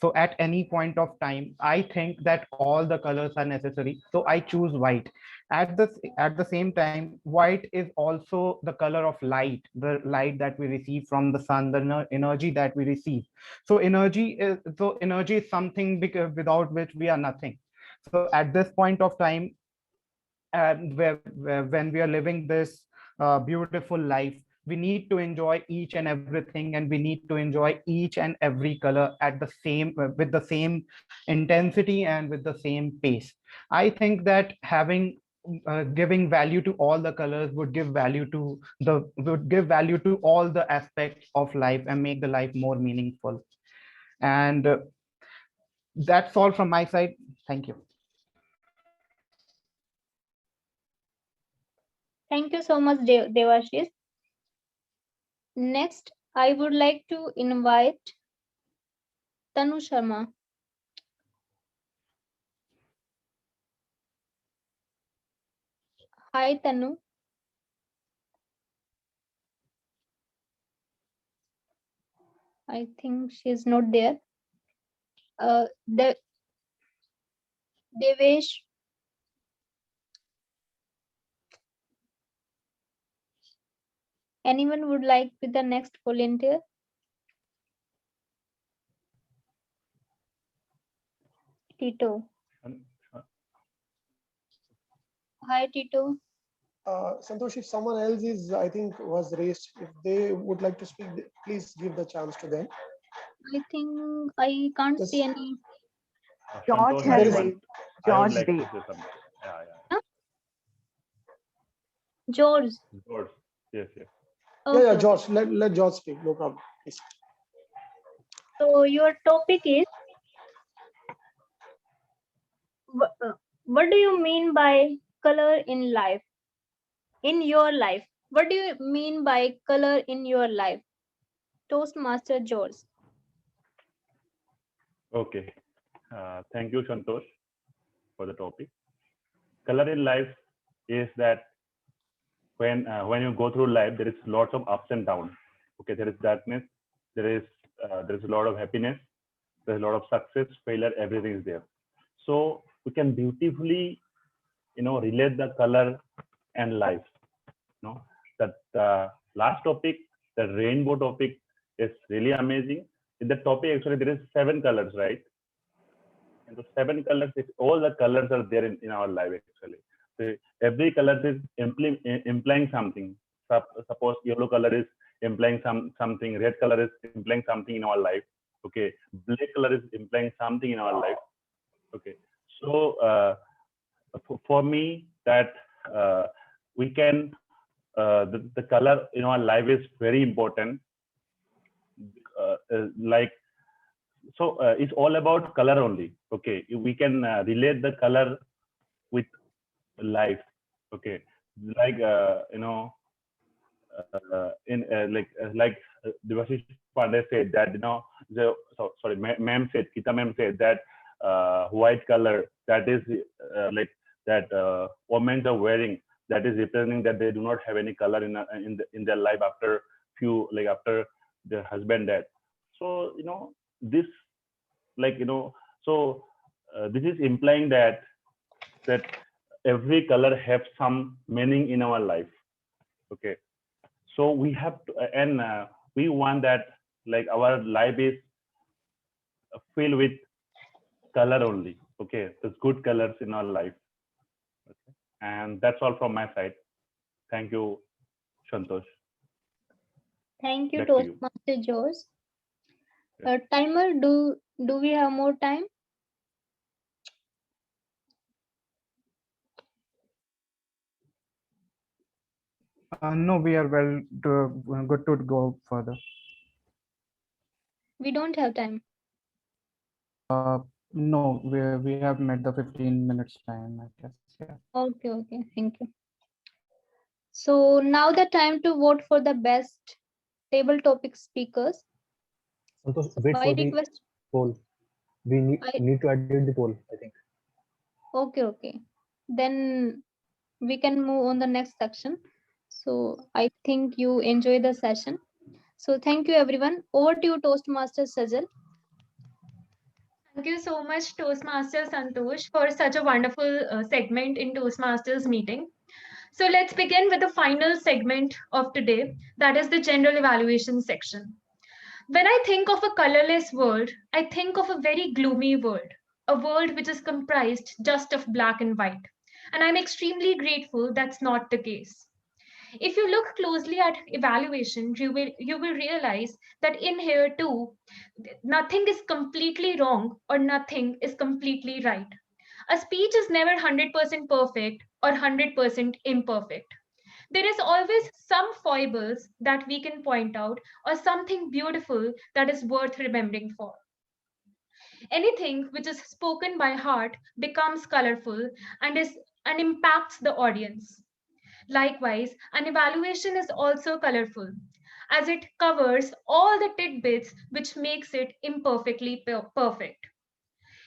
[SPEAKER 4] So at any point of time, I think that all the colors are necessary, so I choose white. At the same time, white is also the color of light, the light that we receive from the sun, the energy that we receive. So energy is something because without which we are nothing. So at this point of time, when we are living this beautiful life, we need to enjoy each and everything, and we need to enjoy each and every color at the same with the same intensity and with the same pace. I think that giving value to all the colors would give value to all the aspects of life and make the life more meaningful. And that's all from my side. Thank you.
[SPEAKER 6] Thank you so much, Devashish. Next, I would like to invite Tanu Sharma. Hi, Tanu. I think she's not there. Devesh. Anyone would like to be the next volunteer? Tito. Hi, Tito.
[SPEAKER 11] Santosh, if someone else is, I think, was raised, if they would like to speak, please give the chance to them.
[SPEAKER 6] I think I can't see any.
[SPEAKER 13] George has raised. George did.
[SPEAKER 6] Huh? George.
[SPEAKER 10] George. Yes.
[SPEAKER 11] Okay. Yeah, George. Let George speak. No problem. Please.
[SPEAKER 6] So your topic is, what do you mean by color in life? In your life, what do you mean by color in your life? Toastmaster George.
[SPEAKER 10] Okay. Thank you, Santosh, for the topic. Color in life is that when you go through life, there is lots of ups and downs. Okay, there is darkness, there is a lot of happiness, there's a lot of success, failure, everything is there. So we can beautifully, relate the color and life. That last topic, the rainbow topic, is really amazing. in the topic actually there is 7 colors, right? And the 7 colors, all the colors are there in our life actually. So every color is implying something. Suppose yellow color is implying something, red color is implying something in our life. Okay, black color is implying something in our life. Okay, so for me that we can the color in our life is very important. Like so it's all about color only. Okay, we can relate the color with life. Okay, like like Devashish Pandey said that sorry, ma'am said, Kita ma'am said that white color, that is like that women are wearing, that is representing that they do not have any color in their life after after their husband died. So this so this is implying that every color have some meaning in our life. Okay, so we have to, and we want that like our life is filled with color only. Okay, there's good colors in our life. Okay. And that's all from my side. Thank you, Santosh.
[SPEAKER 6] Thank you,
[SPEAKER 10] Back to you.
[SPEAKER 6] Toastmaster George. Timer, do we have more time?
[SPEAKER 4] No, we are good to go further.
[SPEAKER 6] We don't have time.
[SPEAKER 4] No, we have met the 15 minutes time, I guess. Yeah.
[SPEAKER 6] Okay, thank you. So now the time to vote for the best table topic speakers.
[SPEAKER 8] Santosh, wait
[SPEAKER 6] I
[SPEAKER 8] for the
[SPEAKER 6] request.
[SPEAKER 8] poll. We need to edit the poll, I think.
[SPEAKER 6] Okay. Then we can move on the next section. So I think you enjoy the session. So thank you, everyone. Over to you, Toastmaster Sajal.
[SPEAKER 7] Thank you so much, Toastmaster Santosh, for such a wonderful segment in Toastmasters meeting. So let's begin with the final segment of today, that is the general evaluation section. When I think of a colorless world, I think of a very gloomy world, a world which is comprised just of black and white. And I'm extremely grateful that's not the case. If you look closely at evaluation, you will realize that in here too, nothing is completely wrong or nothing is completely right. A speech is never 100% perfect or 100% imperfect. There is always some foibles that we can point out or something beautiful that is worth remembering for. Anything which is spoken by heart becomes colorful and impacts the audience. Likewise, an evaluation is also colorful, as it covers all the tidbits which makes it imperfectly perfect.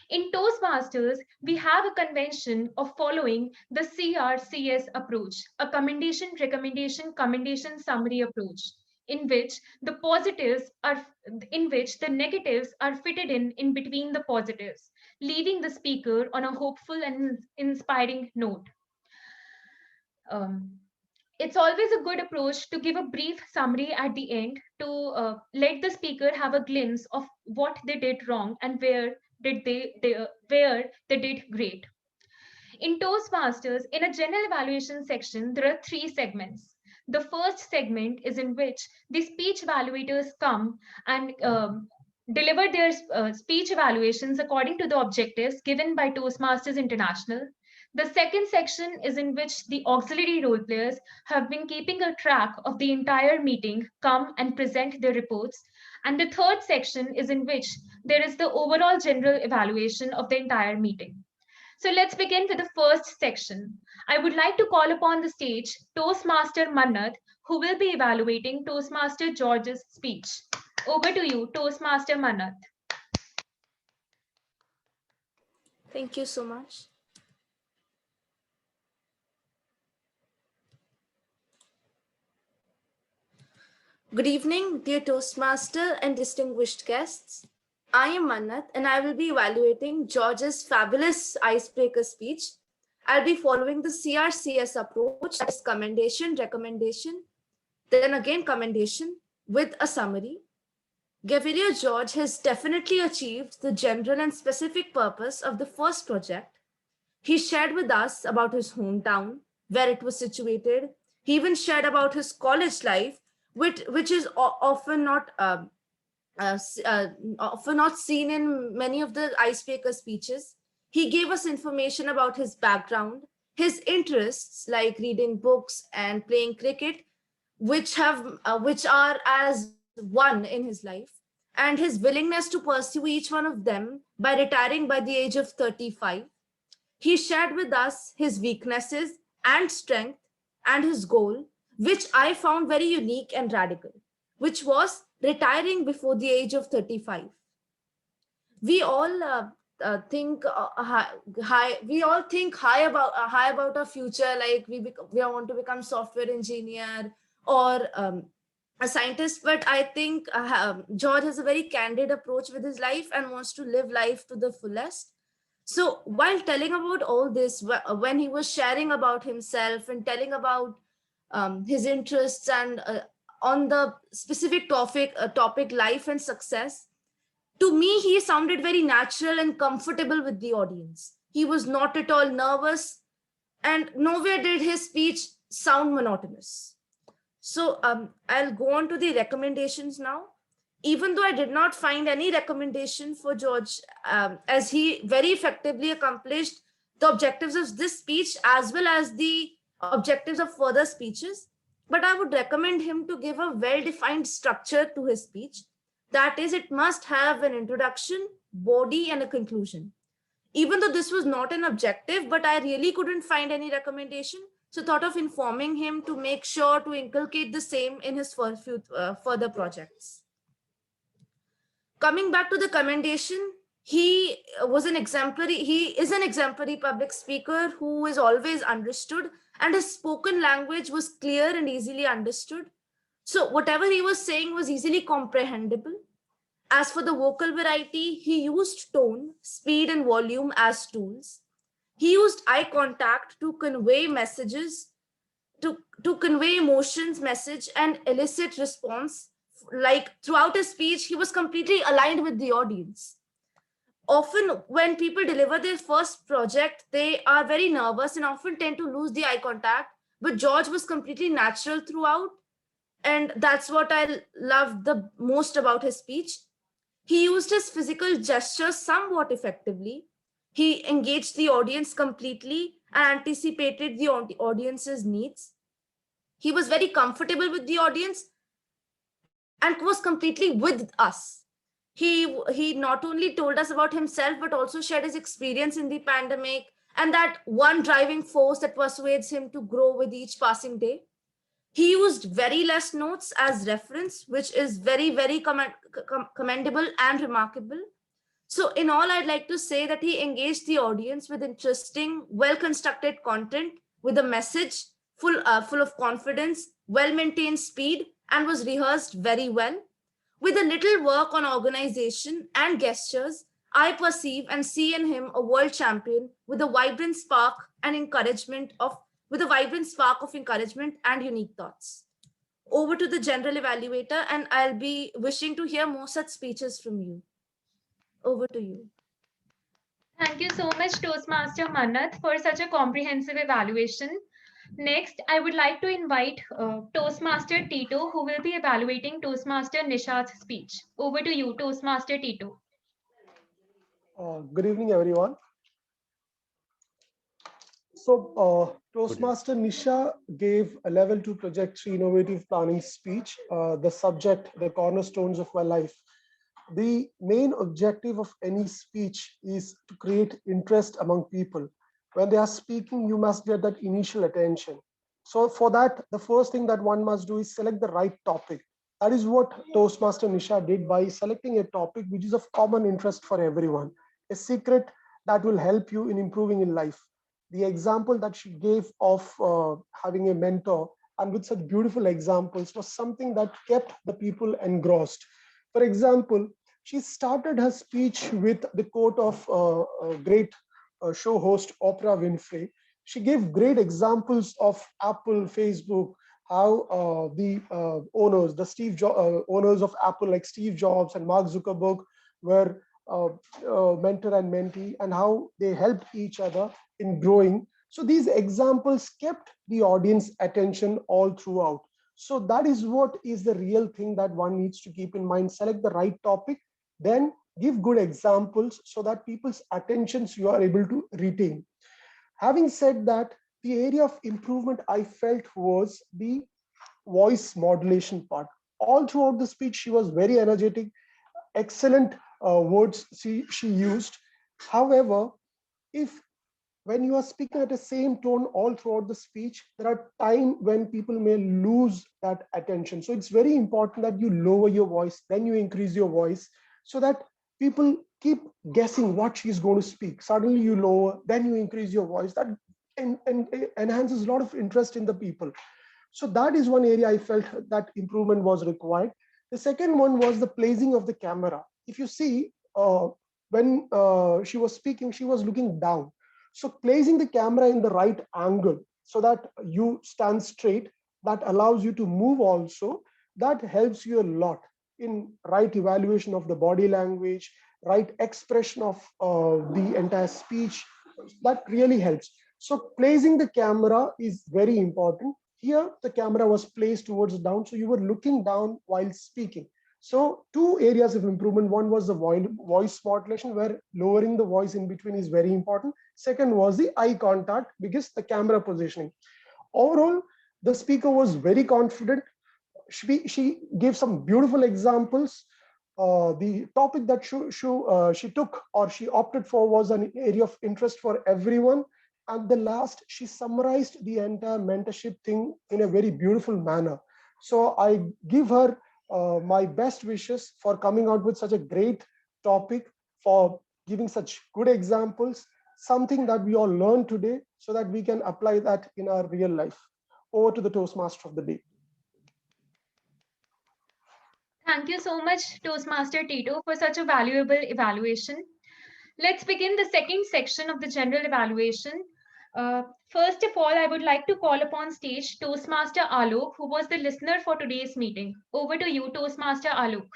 [SPEAKER 7] In Toastmasters, we have a convention of following the CRCS approach, a commendation summary approach, in which the negatives are fitted in between the positives, leaving the speaker on a hopeful and inspiring note. It's always a good approach to give a brief summary at the end to let the speaker have a glimpse of what they did wrong and where they did great. In Toastmasters, in a general evaluation section, there are 3 segments. The first segment is in which the speech evaluators come and deliver their speech evaluations according to the objectives given by Toastmasters International. The second section is in which the auxiliary role players have been keeping a track of the entire meeting, come and present their reports. And the third section is in which there is the overall general evaluation of the entire meeting. So let's begin with the first section. I would like to call upon the stage Toastmaster Mannat, who will be evaluating Toastmaster George's speech. Over to you, Toastmaster Mannat.
[SPEAKER 2] Thank you so much. Good evening, dear Toastmaster and distinguished guests. I am Mannat and I will be evaluating George's fabulous icebreaker speech. I'll be following the CRCS approach, that is commendation, recommendation, then again commendation with a summary. Gaviria George has definitely achieved the general and specific purpose of the first project. He shared with us about his hometown, where it was situated. He even shared about his college life, which is often not often not seen in many of the icebreaker speeches. He gave us information about his background, his interests like reading books and playing cricket, which are as one in his life, and his willingness to pursue each one of them by retiring by the age of 35. He shared with us his weaknesses and strength and his goal, which I found very unique and radical, which was retiring before the age of 35. We all think high. We all think high about our future, like we want to become software engineer or a scientist. But I think George has a very candid approach with his life and wants to live life to the fullest. So while telling about all this, when he was sharing about himself and telling about his interests and on the specific topic life and success, to me, he sounded very natural and comfortable with the audience. He was not at all nervous, and nowhere did his speech sound monotonous. So I'll go on to the recommendations now. Even though I did not find any recommendation for George, as he very effectively accomplished the objectives of this speech as well as the objectives of further speeches, but I would recommend him to give a well-defined structure to his speech. That is, it must have an introduction, body, and a conclusion. Even though this was not an objective, but I really couldn't find any recommendation, so thought of informing him to make sure to inculcate the same in his further projects. Coming back to the commendation, he is an exemplary public speaker who is always understood, and his spoken language was clear and easily understood. So whatever he was saying was easily comprehensible. As for the vocal variety, he used tone, speed, and volume as tools. He used eye contact to convey messages, to convey emotions, message, and elicit response. Like throughout his speech, he was completely aligned with the audience. Often when people deliver their first project, they are very nervous and often tend to lose the eye contact, but George was completely natural throughout. And that's what I loved the most about his speech. He used his physical gestures somewhat effectively. He engaged the audience completely and anticipated the audience's needs. He was very comfortable with the audience and was completely with us. He not only told us about himself, but also shared his experience in the pandemic and that one driving force that persuades him to grow with each passing day. He used very less notes as reference, which is very, very commendable and remarkable. So in all, I'd like to say that he engaged the audience with interesting, well-constructed content with a message full of confidence, well-maintained speed, and was rehearsed very well. With a little work on organization and gestures, I perceive and see in him a world champion with a vibrant spark and encouragement of encouragement and unique thoughts. Over to the general evaluator, and I'll be wishing to hear more such speeches from you. Over to you.
[SPEAKER 7] Thank you so much, Toastmaster Manath, for such a comprehensive evaluation. Next, I would like to invite Toastmaster Tito, who will be evaluating Toastmaster Nisha's speech. Over to you, Toastmaster Tito.
[SPEAKER 11] Good evening, everyone. So Toastmaster Nisha gave a level 2 project 3 innovative planning speech, the subject, the cornerstones of my life. The main objective of any speech is to create interest among people. When they are speaking, you must get that initial attention. So for that, the first thing that one must do is select the right topic. That is what Toastmaster Nisha did by selecting a topic which is of common interest for everyone, a secret that will help you in improving in life. The example that she gave of having a mentor and with such beautiful examples was something that kept the people engrossed. For example, she started her speech with the quote of great show host Oprah Winfrey. She gave great examples of Apple, Facebook, how the owners, owners of Apple like Steve Jobs and Mark Zuckerberg were mentor and mentee, and how they helped each other in growing. So these examples kept the audience attention all throughout. So that is what is the real thing that one needs to keep in mind. Select the right topic, then give good examples so that people's attentions you are able to retain. Having said that, the area of improvement I felt was the voice modulation part. All throughout the speech, she was very energetic, excellent words she used. However, if when you are speaking at the same tone all throughout the speech, there are times when people may lose that attention. So it's very important that you lower your voice, then you increase your voice, so that people keep guessing what she's going to speak. Suddenly you lower, then you increase your voice. That enhances a lot of interest in the people. So that is one area I felt that improvement was required. The second one was the placing of the camera. If you see, when she was speaking, she was looking down. So placing the camera in the right angle so that you stand straight, that allows you to move also, that helps you a lot in right evaluation of the body language, right expression of the entire speech. That really helps. So placing the camera is very important. Here, the camera was placed towards down, so you were looking down while speaking. So two areas of improvement. One was the voice modulation, where lowering the voice in between is very important. Second was the eye contact, because the camera positioning. Overall, the speaker was very confident. She gave some beautiful examples. The topic that she took or she opted for was an area of interest for everyone. At the last, she summarized the entire mentorship thing in a very beautiful manner. So I give her my best wishes for coming out with such a great topic, for giving such good examples, something that we all learn today so that we can apply that in our real life. Over to the Toastmaster of the day.
[SPEAKER 7] Thank you so much, Toastmaster Tito, for such a valuable evaluation. Let's begin the second section of the general evaluation. First of all, I would like to call upon stage Toastmaster Alok, who was the listener for today's meeting. Over to you, Toastmaster Alok.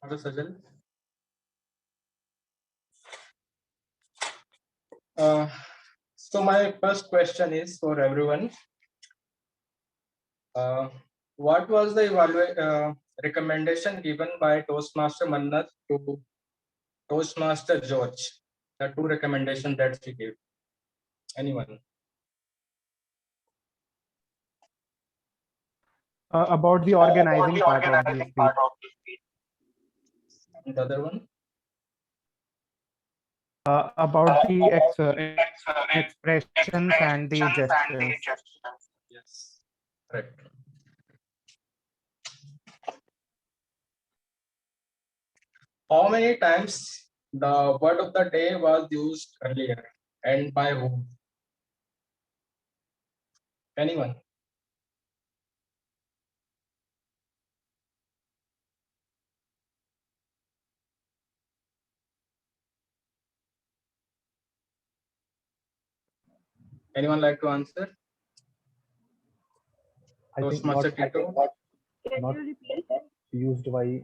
[SPEAKER 9] Hello, Sajal. So my first question is for everyone. What was the recommendation given by Toastmaster Mannat to Toastmaster George? The two recommendations that she gave. Anyone?
[SPEAKER 4] About the organizing part of the speech.
[SPEAKER 9] And the other one?
[SPEAKER 4] About the expressions and the gestures.
[SPEAKER 9] Yes, correct. How many times the word of the day was used earlier and by whom? Anyone? Anyone like to answer?
[SPEAKER 8] I think
[SPEAKER 9] Toastmaster Tito?
[SPEAKER 8] not used by.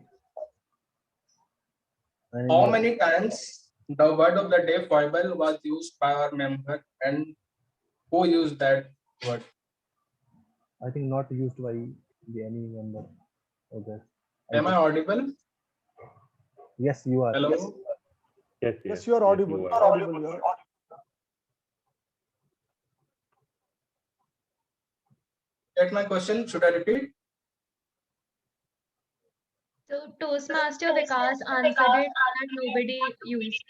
[SPEAKER 9] How many times the word of the day foible was used by our member and who used that word?
[SPEAKER 8] I think not used by any member of this.
[SPEAKER 9] Am I audible?
[SPEAKER 8] Yes, you are.
[SPEAKER 9] Hello?
[SPEAKER 11] Yes, you are audible.
[SPEAKER 8] you are.
[SPEAKER 11] Audible, you are.
[SPEAKER 9] Get my question? Should I repeat?
[SPEAKER 7] So Toastmaster Vikas answered it that nobody used.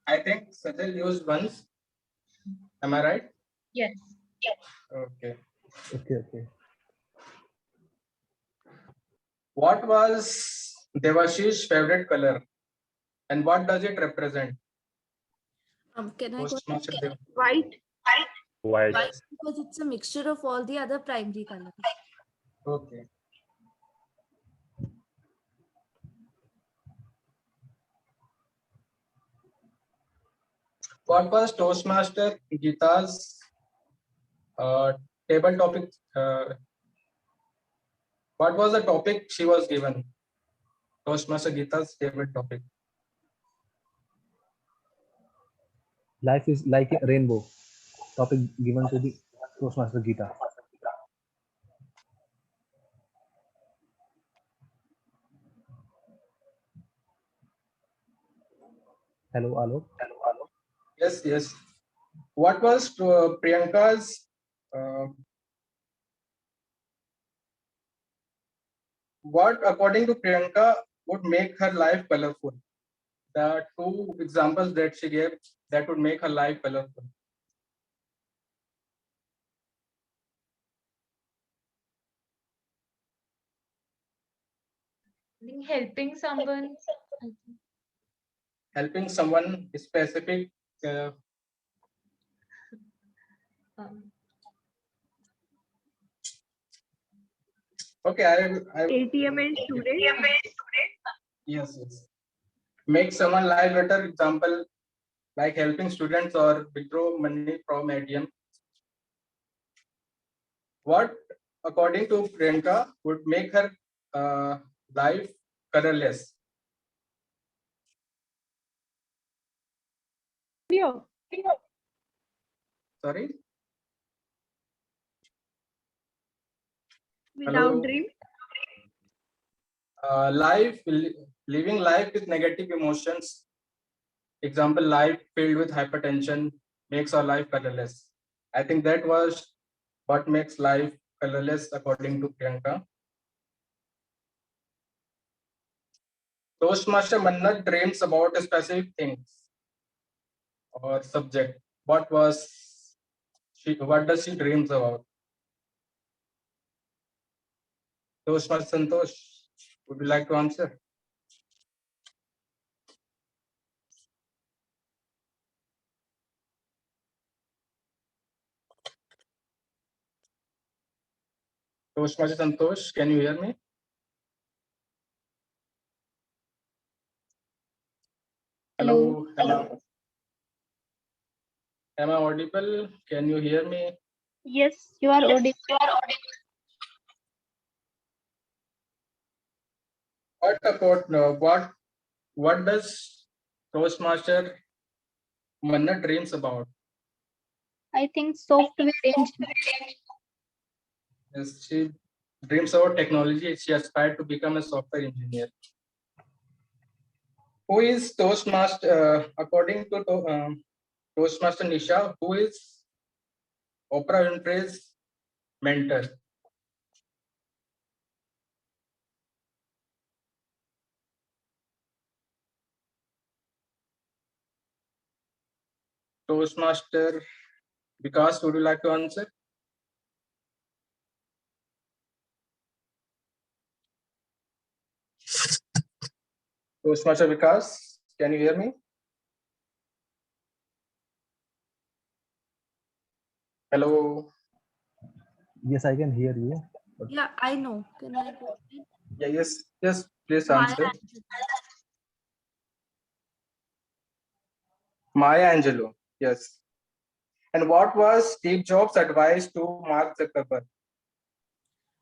[SPEAKER 9] I think Sajal used once. Am I right?
[SPEAKER 7] Yes.
[SPEAKER 9] Okay.
[SPEAKER 8] Okay.
[SPEAKER 9] What was Devashish's favorite color and what does it represent?
[SPEAKER 2] Can I go?
[SPEAKER 9] Toastmaster Dev.
[SPEAKER 2] White.
[SPEAKER 10] White.
[SPEAKER 2] White, because it's a mixture of all the other primary colors.
[SPEAKER 9] Okay. What was Toastmaster Geeta's table topic? What was the topic she was given? Toastmaster Geeta's table topic.
[SPEAKER 8] Life is like a rainbow. Topic given to the Toastmaster Geeta. Hello, Alok.
[SPEAKER 9] Yes, yes. What was Priyanka's what, according to Priyanka, would make her life colorful? The two examples that she gave that would make her life colorful.
[SPEAKER 7] I think helping someone.
[SPEAKER 9] Helping someone specific.
[SPEAKER 7] Um,
[SPEAKER 9] Okay, I
[SPEAKER 1] ATM and student.
[SPEAKER 9] yes, yes. Make someone life better. Example like helping students or withdraw money from ATM. What, according to Priyanka, would make her life colorless? Sorry.
[SPEAKER 1] Without
[SPEAKER 9] Hello.
[SPEAKER 1] dream.
[SPEAKER 9] Living life with negative emotions. Example, life filled with hypertension makes our life colorless. I think that was what makes life colorless according to Priyanka. Toastmaster Mannat dreams about specific things or subject. What does she dreams about? Toastmaster Santosh, would you like to answer? Toastmaster Santosh, can you hear me? Hello. Hello. Am I audible? Can you hear me?
[SPEAKER 6] Yes, you are audible.
[SPEAKER 9] What does Toastmaster Mannat dreams about?
[SPEAKER 6] I think software engineer.
[SPEAKER 9] Yes, she dreams about technology. She aspired to become a software engineer. Who is Toastmaster? According to Toastmaster Nisha, who is Oprah Winfrey's mentor? Toastmaster Vikas, would you like to answer? Toastmaster Vikas, can you hear me? Hello.
[SPEAKER 8] Yes, I can hear you.
[SPEAKER 2] Yeah, I know. Can I go ahead?
[SPEAKER 9] Yeah, yes, yes, please
[SPEAKER 2] Maya
[SPEAKER 9] answer.
[SPEAKER 2] Angelou.
[SPEAKER 9] Maya Angelou, yes. And what was Steve Jobs' advice to Mark Zuckerberg?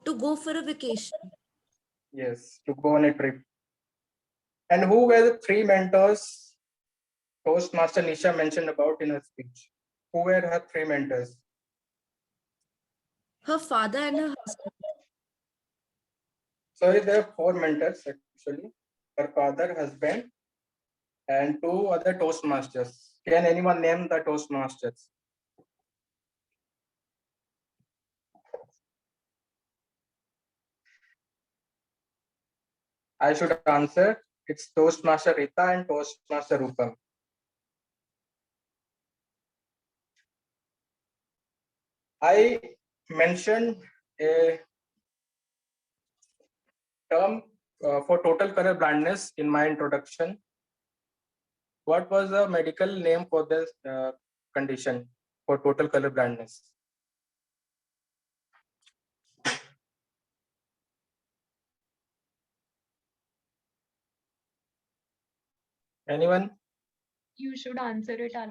[SPEAKER 2] To go for a vacation.
[SPEAKER 9] Yes, to go on a trip. And who were the three mentors Toastmaster Nisha mentioned about in her speech? Who were her three mentors?
[SPEAKER 2] Her father and her husband.
[SPEAKER 9] Sorry, there are four mentors actually. Her father, husband, and two other Toastmasters. Can anyone name the Toastmasters? I should answer. It's Toastmaster Rita and Toastmaster Rupam. I mentioned a term for total color blindness in my introduction. What was the medical name for this condition for total color blindness? Anyone?
[SPEAKER 7] You should answer it, Anand.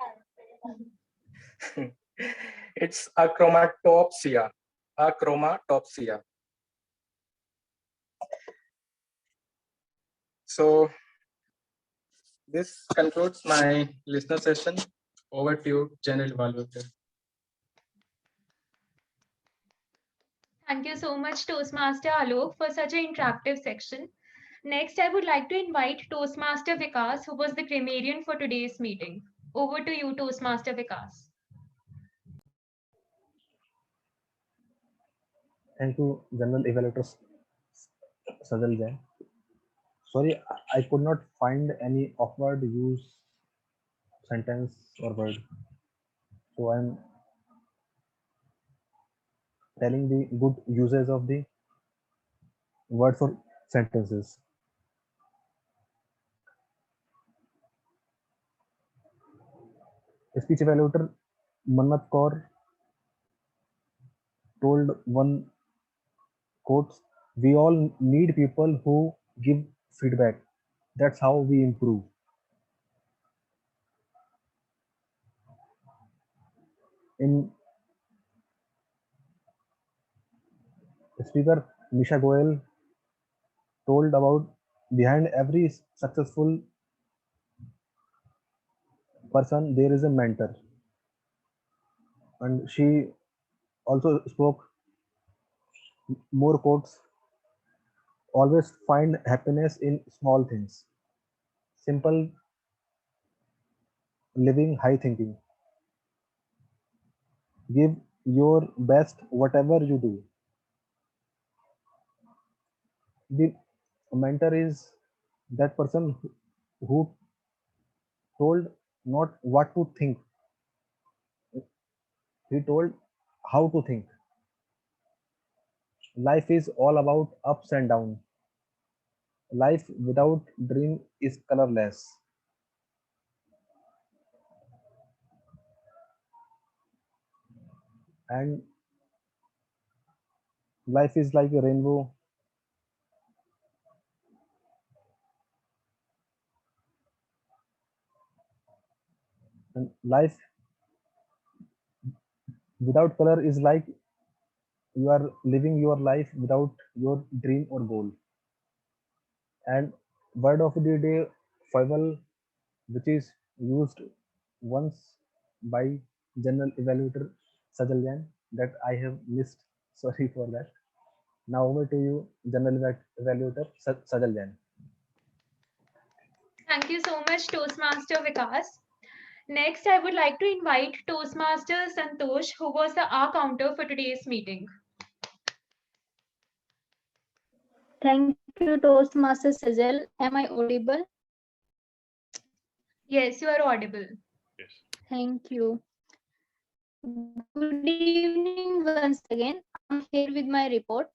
[SPEAKER 9] It's achromatopsia. Achromatopsia. So this concludes my listener session. Over to you, General Evaluator.
[SPEAKER 7] Thank you so much, Toastmaster Alok, for such an interactive section. Next, I would like to invite Toastmaster Vikas, who was the grammarian for today's meeting. Over to you, Toastmaster Vikas.
[SPEAKER 8] Thank you, General Evaluator Sajal Jain. Sorry, I could not find any awkward use sentence or word. So I'm telling the good uses of the words or sentences. Speech evaluator Mannat Kaur told one quote, "We all need people who give feedback. That's how we improve." In speaker Nisha Goyal told about behind every successful person there is a mentor, and she also spoke more quotes. Always find happiness in small things. Simple living, high thinking. Give your best whatever you do. The mentor is that person who told not what to think, he told how to think. Life is all about ups and downs. Life without dream is colorless. And life is like a rainbow. And life without color is like you are living your life without your dream or goal. And word of the day fable, which is used once by General Evaluator Sajal Jain, that I have missed. Sorry for that. Now over to you, General Evaluator Sajal Jain.
[SPEAKER 7] Thank you so much, Toastmaster Vikas. Next, I would like to invite Toastmaster Santosh, who was the R counter for today's meeting.
[SPEAKER 6] Thank you, Toastmaster Sajal. Am I audible?
[SPEAKER 7] Yes, you are audible.
[SPEAKER 6] Thank you. Good evening once again. I'm here with my report.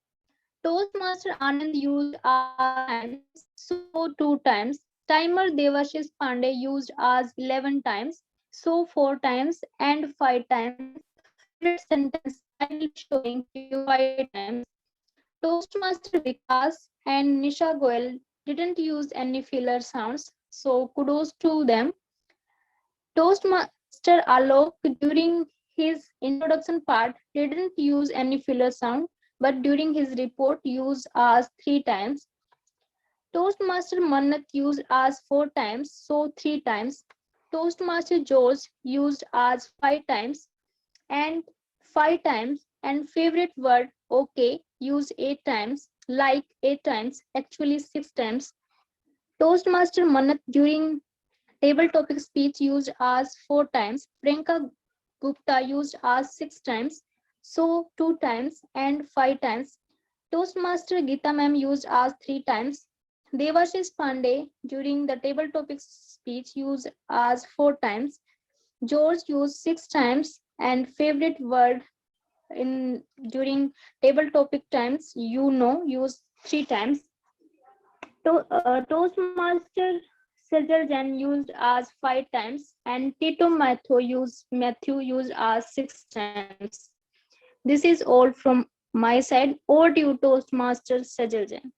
[SPEAKER 6] Toastmaster Anand used hands so 2 times. Timer Devashish Pandey used as 11 times, so 4 times and 5 times. Favorite sentence I will be showing you 5 times. Toastmaster Vikas and Nisha Goel didn't use any filler sounds, so kudos to them. Toastmaster Alok during his introduction part didn't use any filler sound, but during his report used as 3 times. Toastmaster Mannat used as 4 times, so 3 times. Toastmaster George used as 5 times and 5 times. And favorite word okay used 8 times, like 8 times, actually 6 times. Toastmaster Mannat during table topic speech used as 4 times. Priyanka Gupta used as 6 times, so 2 times and 5 times. Toastmaster Geeta ma'am used as 3 times. Devashish Pandey during the table topic speech used as 4 times. George used 6 times, and favorite word in during table topic times used 3 times. Toastmaster Sajal Jain used as 5 times, and Tito Matthew used as 6 times. This is all from my side. Over to you, Toastmaster Sajal Jain.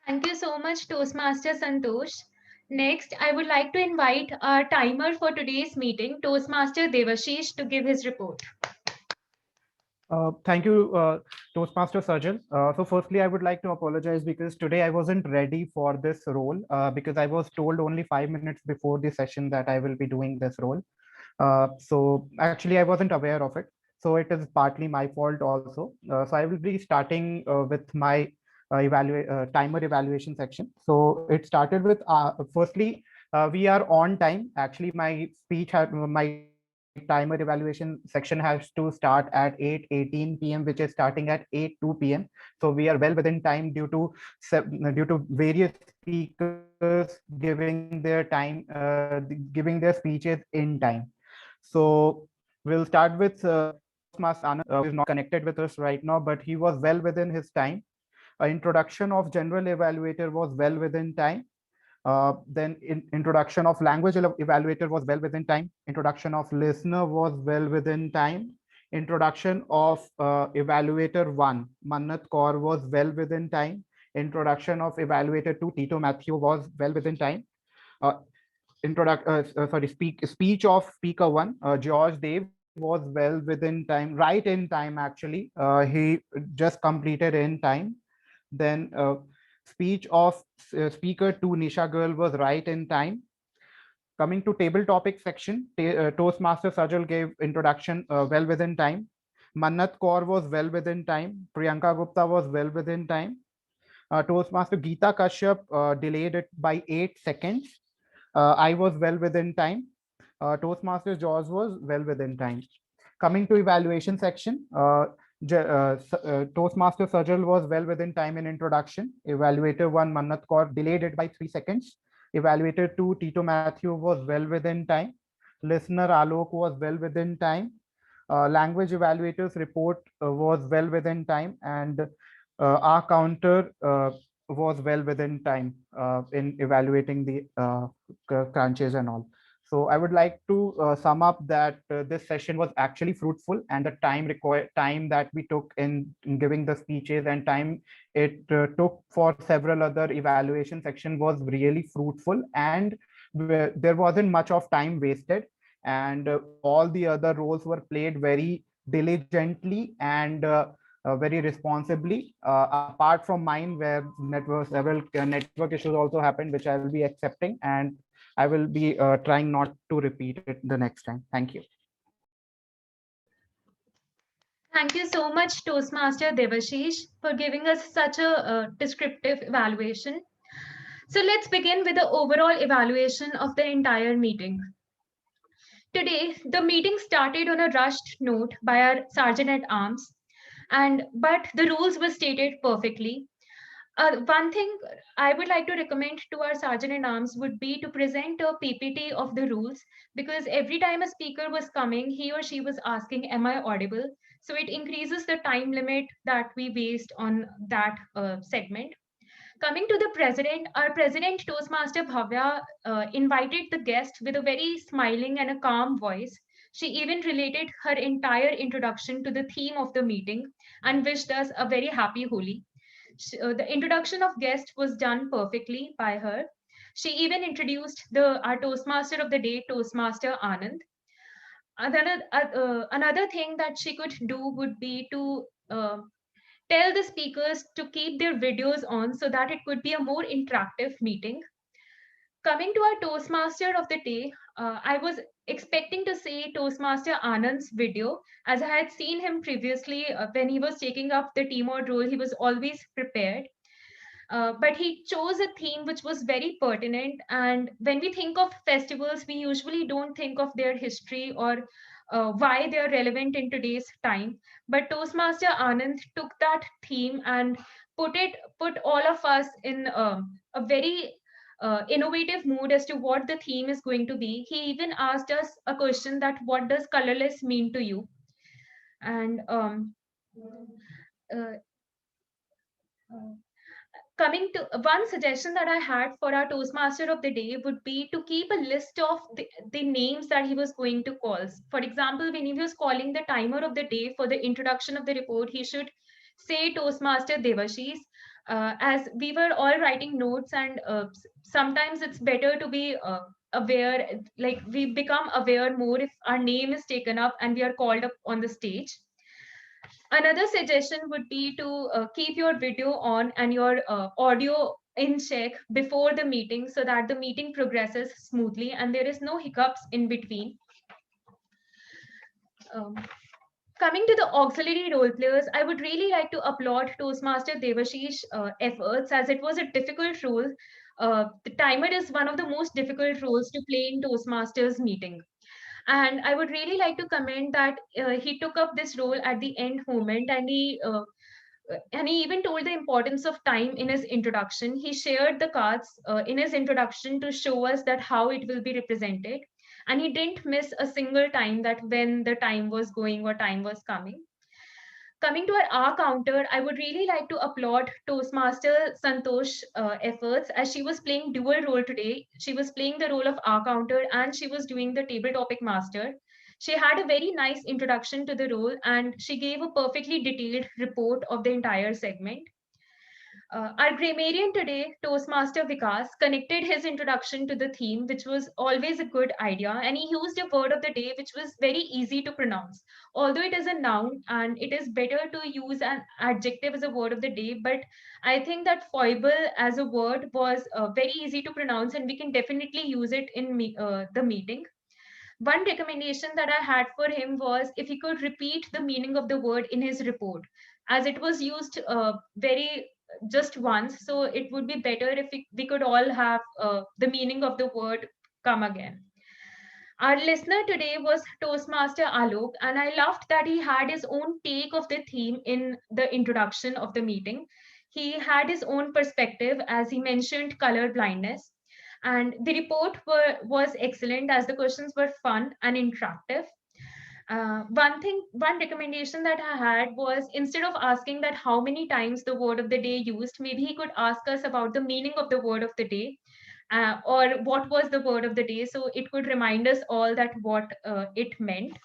[SPEAKER 7] Thank you so much, Toastmaster Santosh. Next, I would like to invite our timer for today's meeting, Toastmaster Devashish, to give his report.
[SPEAKER 4] Thank you, Toastmaster Sajal. So firstly, I would like to apologize because today I wasn't ready for this role because I was told only 5 minutes before the session that I will be doing this role. So actually, I wasn't aware of it. So it is partly my fault also. So I will be starting with my timer evaluation section. So it started with firstly, we are on time. Actually, my speech had my timer evaluation section has to start at 8:18 p.m., which is starting at 8:02 p.m. So we are well within time due to various speakers giving their time, giving their speeches in time. So we'll start with Toastmaster Anand, who is not connected with us right now, but he was well within his time. Introduction of general evaluator was well within time. Then introduction of language evaluator was well within time. Introduction of listener was well within time. Introduction of evaluator 1, Mannat Kaur, was well within time. Introduction of evaluator 2, Tito Matthew, was well within time. Speech of speaker 1, George Dave, was well within time, right in time actually. He just completed in time. Then speech of speaker 2, Nisha Girl, was right in time. Coming to table topic section, Toastmaster Sajal gave introduction well within time. Mannat Kaur was well within time. Priyanka Gupta was well within time. Toastmaster Geeta Kashyap delayed it by 8 seconds. I was well within time. Toastmaster Jaws was well within time. Coming to evaluation section, Toastmaster Sajal was well within time in introduction. Evaluator 1, Mannat Kaur, delayed it by 3 seconds. Evaluator 2, Tito Matthew, was well within time. Listener Alok was well within time. Language evaluators report was well within time, and our counter was well within time in evaluating the crunches and all. So I would like to sum up that this session was actually fruitful, and the time that we took in giving the speeches and time it took for several other evaluation section was really fruitful, and there wasn't much of time wasted, and all the other roles were played very diligently and very responsibly, apart from mine, where several network issues also happened, which I will be accepting, and I will be trying not to repeat it the next time. Thank you.
[SPEAKER 7] Thank you so much, Toastmaster Devashish, for giving us such a descriptive evaluation. So let's begin with the overall evaluation of the entire meeting. Today, the meeting started on a rushed note by our Sergeant-at-Arms, but the rules were stated perfectly. One thing I would like to recommend to our Sergeant-at-Arms would be to present a PPT of the rules, because every time a speaker was coming, he or she was asking, am I audible? So it increases the time limit that we waste on that segment. Coming to the president, our president Toastmaster Bhavya invited the guest with a very smiling and a calm voice. She even related her entire introduction to the theme of the meeting and wished us a very happy Holi. The introduction of guest was done perfectly by her. She even introduced our Toastmaster of the day, Toastmaster Anand. Another thing that she could do would be to tell the speakers to keep their videos on so that it could be a more interactive meeting. Coming to our Toastmaster of the day, I was expecting to see Toastmaster Anand's video, as I had seen him previously when he was taking up the teamwork role. He was always prepared. But he chose a theme which was very pertinent. And when we think of festivals, we usually don't think of their history or why they are relevant in today's time. But Toastmaster Anand took that theme and put all of us in a very innovative mood as to what the theme is going to be. He even asked us a question that what does colorless mean to you? And uh, coming to one suggestion that I had for our Toastmaster of the day would be to keep a list of the names that he was going to call. For example, when he was calling the timer of the day for the introduction of the report, he should say Toastmaster Devashish. as we were all writing notes, and sometimes it's better to be aware, like we become aware more if our name is taken up and we are called up on the stage. Another suggestion would be to keep your video on and your audio in check before the meeting, so that the meeting progresses smoothly and there is no hiccups in between. Coming to the auxiliary role players, I would really like to applaud Toastmaster Devashish efforts, as it was a difficult role. The timer is one of the most difficult roles to play in Toastmasters meeting. And I would really like to commend that he took up this role at the end moment, and he even told the importance of time in his introduction. He shared the cards in his introduction to show us that how it will be represented, and he didn't miss a single time that when the time was going or time was coming. Coming to our R counter, I would really like to applaud Toastmaster Santosh efforts, as she was playing dual role today. She was playing the role of R counter and she was doing the table topic master. She had a very nice introduction to the role and she gave a perfectly detailed report of the entire segment. Our grammarian today, Toastmaster Vikas, connected his introduction to the theme, which was always a good idea, and he used a word of the day which was very easy to pronounce. Although it is a noun and it is better to use an adjective as a word of the day, but I think that foible as a word was very easy to pronounce, and we can definitely use it in the meeting. One recommendation that I had for him was if he could repeat the meaning of the word in his report, as it was used very just once. So it would be better if we could all have the meaning of the word come again. Our listener today was Toastmaster Alok, and I loved that he had his own take of the theme in the introduction of the meeting. He had his own perspective, as he mentioned color blindness. And the report was excellent, as the questions were fun and interactive. One recommendation that I had was, instead of asking that how many times the word of the day used, maybe he could ask us about the meaning of the word of the day, or what was the word of the day, so it could remind us all that what it meant.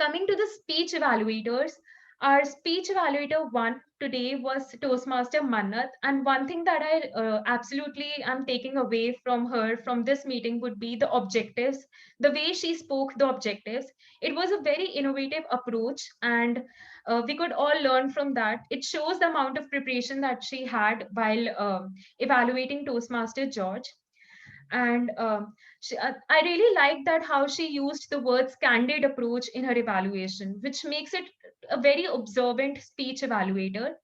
[SPEAKER 7] Coming to the speech evaluators, our speech evaluator one today was Toastmaster Mannat. And one thing that I absolutely am taking away from her from this meeting would be the objectives, the way she spoke the objectives. It was a very innovative approach, and we could all learn from that. It shows the amount of preparation that she had while evaluating Toastmaster George. And I really like that how she used the words candid approach in her evaluation, which makes it a very observant speech evaluator.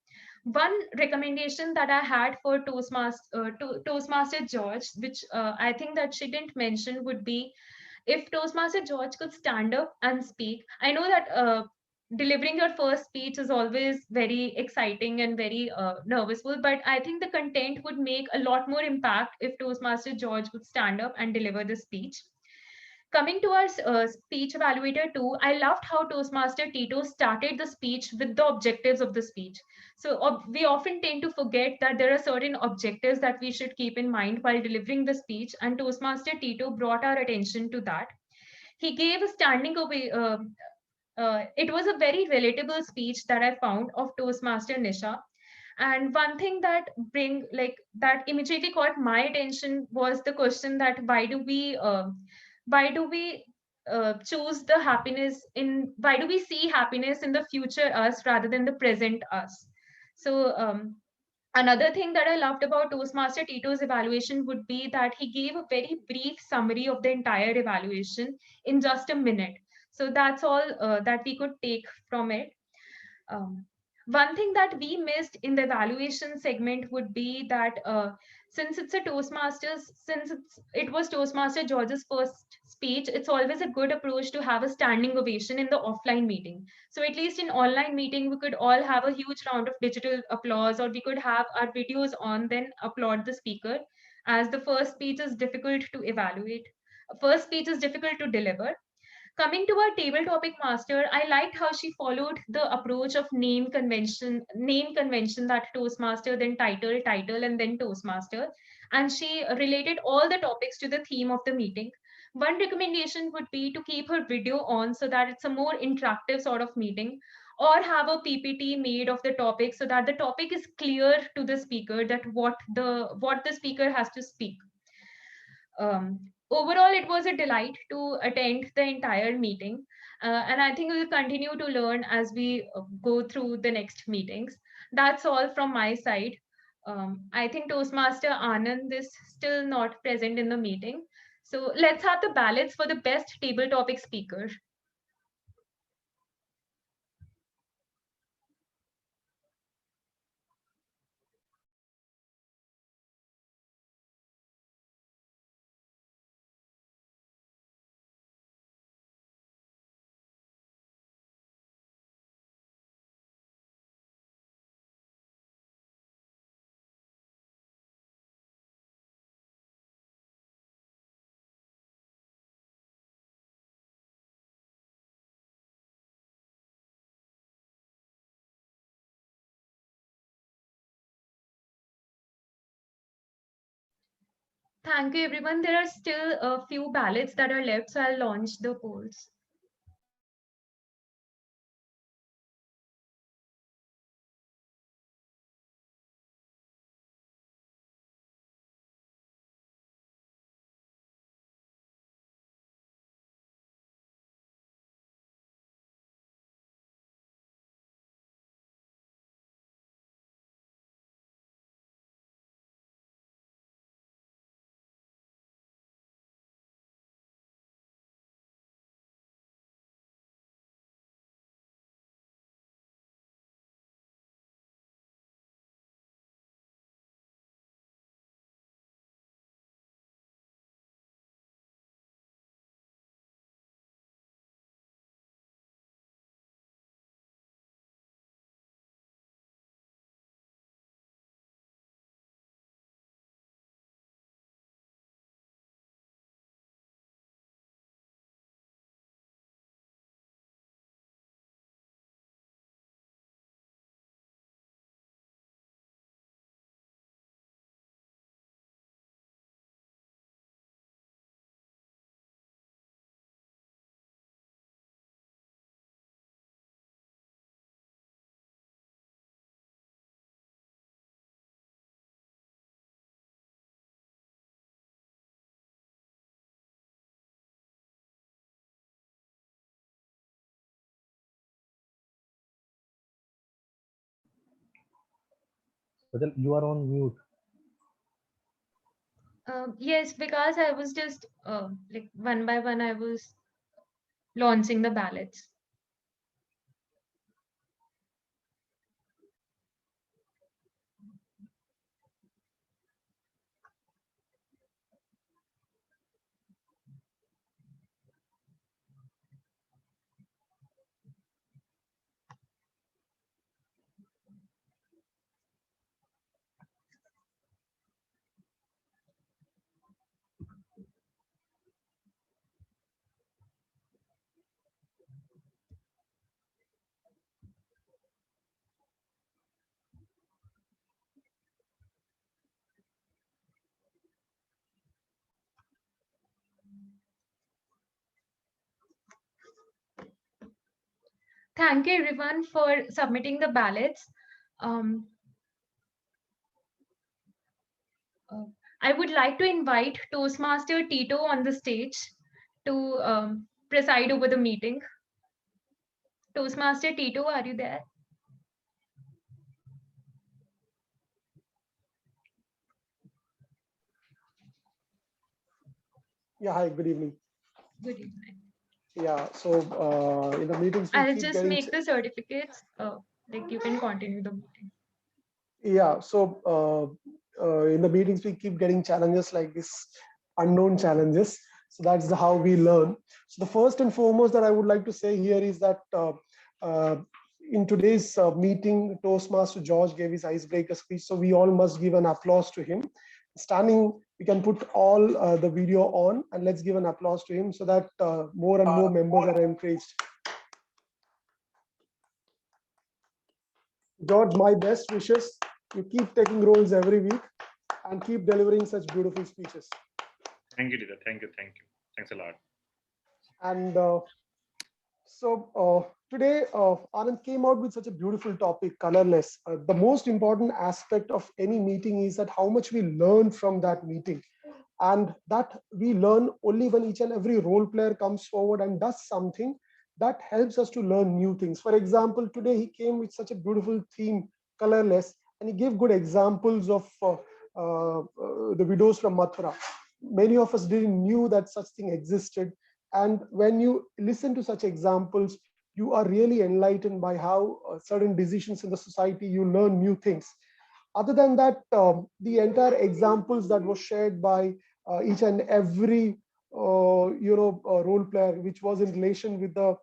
[SPEAKER 7] One recommendation that I had for Toastmaster George, which I think that she didn't mention, would be if Toastmaster George could stand up and speak. I know that delivering your first speech is always very exciting and very nervousful, but I think the content would make a lot more impact if Toastmaster George would stand up and deliver the speech. Coming to our speech evaluator too, I loved how Toastmaster Tito started the speech with the objectives of the speech. So we often tend to forget that there are certain objectives that we should keep in mind while delivering the speech, and Toastmaster Tito brought our attention to that. He gave a standing it was a very relatable speech that I found of Toastmaster Nisha. And one thing that immediately caught my attention was the question that why do we choose the happiness in why do we see happiness in the future us rather than the present us? So another thing that I loved about Toastmaster Tito's evaluation would be that he gave a very brief summary of the entire evaluation in just a minute. So that's all that we could take from it. One thing that we missed in the evaluation segment would be that since it was Toastmaster George's first speech, it's always a good approach to have a standing ovation in the offline meeting. So at least in online meeting, we could all have a huge round of digital applause, or we could have our videos on, then applaud the speaker, as the first speech is difficult to evaluate. First speech is difficult to deliver. Coming to our table topic master, I liked how she followed the approach of name convention that Toastmaster, then title, and then Toastmaster. And she related all the topics to the theme of the meeting. One recommendation would be to keep her video on so that it's a more interactive sort of meeting. or have a PPT made of the topic so that the topic is clear to the speaker, that what the speaker has to speak. Overall, it was a delight to attend the entire meeting. And I think we'll continue to learn as we go through the next meetings. That's all from my side. I think Toastmaster Anand is still not present in the meeting. So let's have the ballots for the best table topic speaker. Thank you, everyone. There are still a few ballots that are left, so I'll launch the polls.
[SPEAKER 8] Badal, you are on mute.
[SPEAKER 7] Yes, because I was just like one by one, I was launching the ballots. Thank you, everyone, for submitting the ballots. I would like to invite Toastmaster Tito on the stage to preside over the meeting. Toastmaster Tito, are you there?
[SPEAKER 11] Yeah, hi, good evening.
[SPEAKER 7] Good evening.
[SPEAKER 11] Yeah, so in the meetings, we
[SPEAKER 7] I'll
[SPEAKER 11] keep
[SPEAKER 7] just
[SPEAKER 11] getting
[SPEAKER 7] make the certificates. Like you can continue the meeting.
[SPEAKER 11] Yeah, so in the meetings, we keep getting challenges like this, unknown challenges. So that's how we learn. So the first and foremost that I would like to say here is that in today's meeting, Toastmaster George gave his icebreaker speech. So we all must give an applause to him. Standing, we can put all the video on and let's give an applause to him so that more and more members are encouraged. George, my best wishes. You keep taking roles every week and keep delivering such beautiful speeches.
[SPEAKER 14] Thank you, Tito. Thank you. Thank you. Thanks a lot.
[SPEAKER 11] And So today, Anand came out with such a beautiful topic, colorless. The most important aspect of any meeting is that how much we learn from that meeting. And that we learn only when each and every role player comes forward and does something that helps us to learn new things. For example, today he came with such a beautiful theme, colorless, and he gave good examples of the widows from Mathura. Many of us didn't knew that such thing existed. And when you listen to such examples, you are really enlightened by how certain decisions in the society, you learn new things. Other than that, the entire examples that was shared by each and every role player, which was in relation with the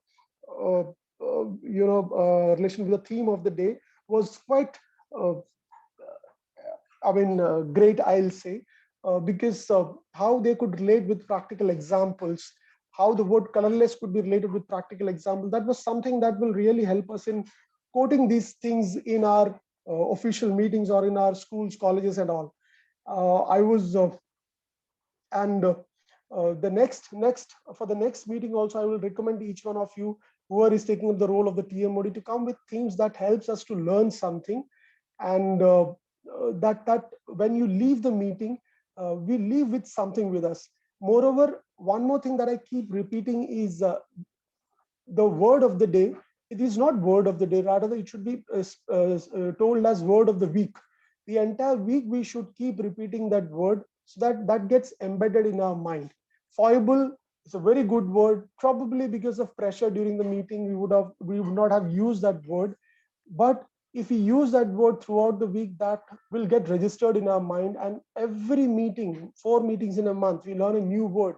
[SPEAKER 11] relation with the theme of the day, was quite uh, great, I'll say, because how they could relate with practical examples, how the word colorless could be related with practical example. That was something that will really help us in quoting these things in our official meetings or in our schools, colleges, and all. I was and the next for the next meeting also, I will recommend each one of you, whoever is taking up the role of the TMOD, to come with themes that helps us to learn something, and that when you leave the meeting, we leave with something with us. Moreover, one more thing that I keep repeating is the word of the day. It is not word of the day, rather it should be told as word of the week. The entire week we should keep repeating that word, so that that gets embedded in our mind. Foible is a very good word. Probably because of pressure during the meeting, we would not have used that word. But if we use that word throughout the week, that will get registered in our mind. And every meeting, 4 meetings in a month, we learn a new word.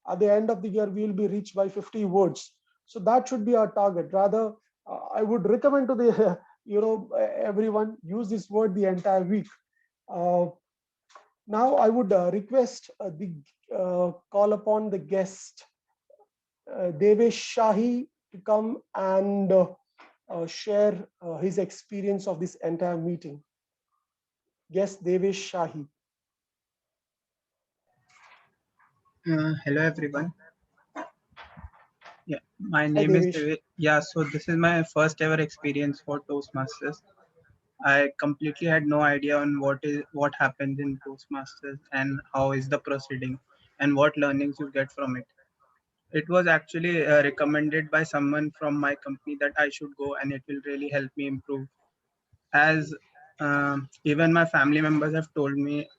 [SPEAKER 11] At the end of the year, we will be reached by 50 words. So that should be our target. Rather, I would recommend to the everyone, use this word the entire week. Now I would request call upon the guest Devesh Shahi to come and share his experience of this entire meeting. Guest Devesh Shahi.
[SPEAKER 14] Hello everyone. Yeah, my
[SPEAKER 11] Hi,
[SPEAKER 14] name is
[SPEAKER 11] Devesh.
[SPEAKER 14] Devesh. Yeah, so this is my first ever experience for Toastmasters. I completely had no idea on what happens in Toastmasters and how is the proceeding and what learnings you get from it. It was actually recommended by someone from my company that I should go and it will really help me improve. As even my family members have told me,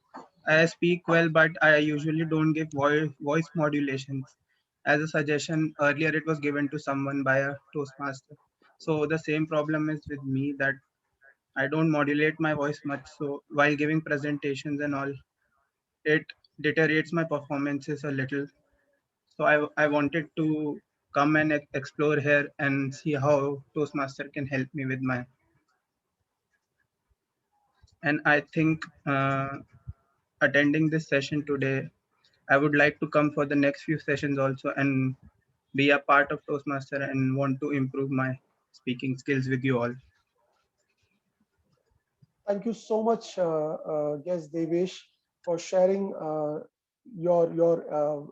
[SPEAKER 14] I speak well, but I usually don't give voice modulations. As a suggestion, earlier it was given to someone by a Toastmaster. So the same problem is with me, that I don't modulate my voice much. So while giving presentations and all, it deteriorates my performances a little. So I wanted to come and explore here and see how Toastmaster can help me with my. And I think attending this session today, I would like to come for the next few sessions also and be a part of Toastmaster and want to improve my speaking skills with you all.
[SPEAKER 11] Thank you so much, guest Devesh, for sharing your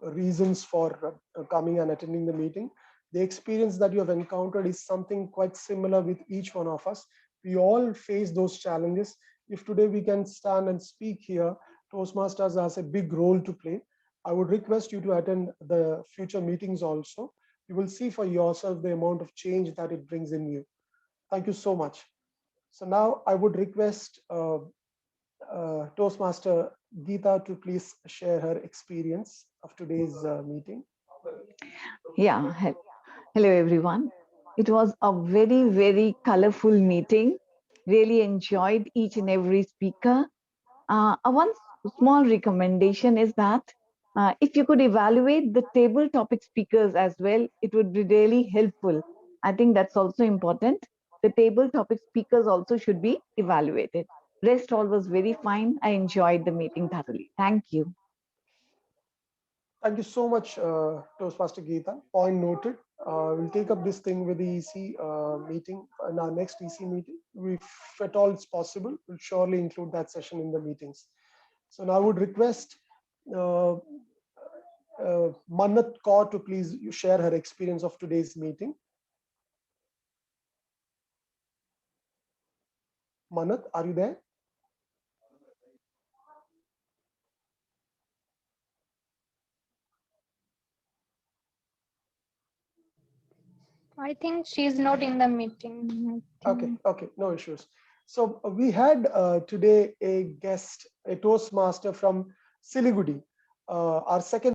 [SPEAKER 11] reasons for coming and attending the meeting. The experience that you have encountered is something quite similar with each one of us. We all face those challenges. If today we can stand and speak here, Toastmasters has a big role to play. I would request you to attend the future meetings also. You will see for yourself the amount of change that it brings in you. Thank you so much. So now I would request Toastmaster Geeta to please share her experience of today's meeting.
[SPEAKER 13] Yeah, hello everyone. It was a very, very colorful meeting. Really enjoyed each and every speaker. One small recommendation is that if you could evaluate the table topic speakers as well, it would be really helpful. I think that's also important. The table topic speakers also should be evaluated. Rest all was very fine. I enjoyed the meeting thoroughly. Thank you.
[SPEAKER 11] Thank you so much, Toastmaster Geeta. Point noted. We'll take up this thing with the EC meeting in our next EC meeting. If at all it's possible, we'll surely include that session in the meetings. So now I would request Mannat Kaur to please share her experience of today's meeting. Manat, are you there?
[SPEAKER 6] I think she's not in the meeting.
[SPEAKER 11] Okay, no issues. So we had today a guest, a Toastmaster from Siliguri, our second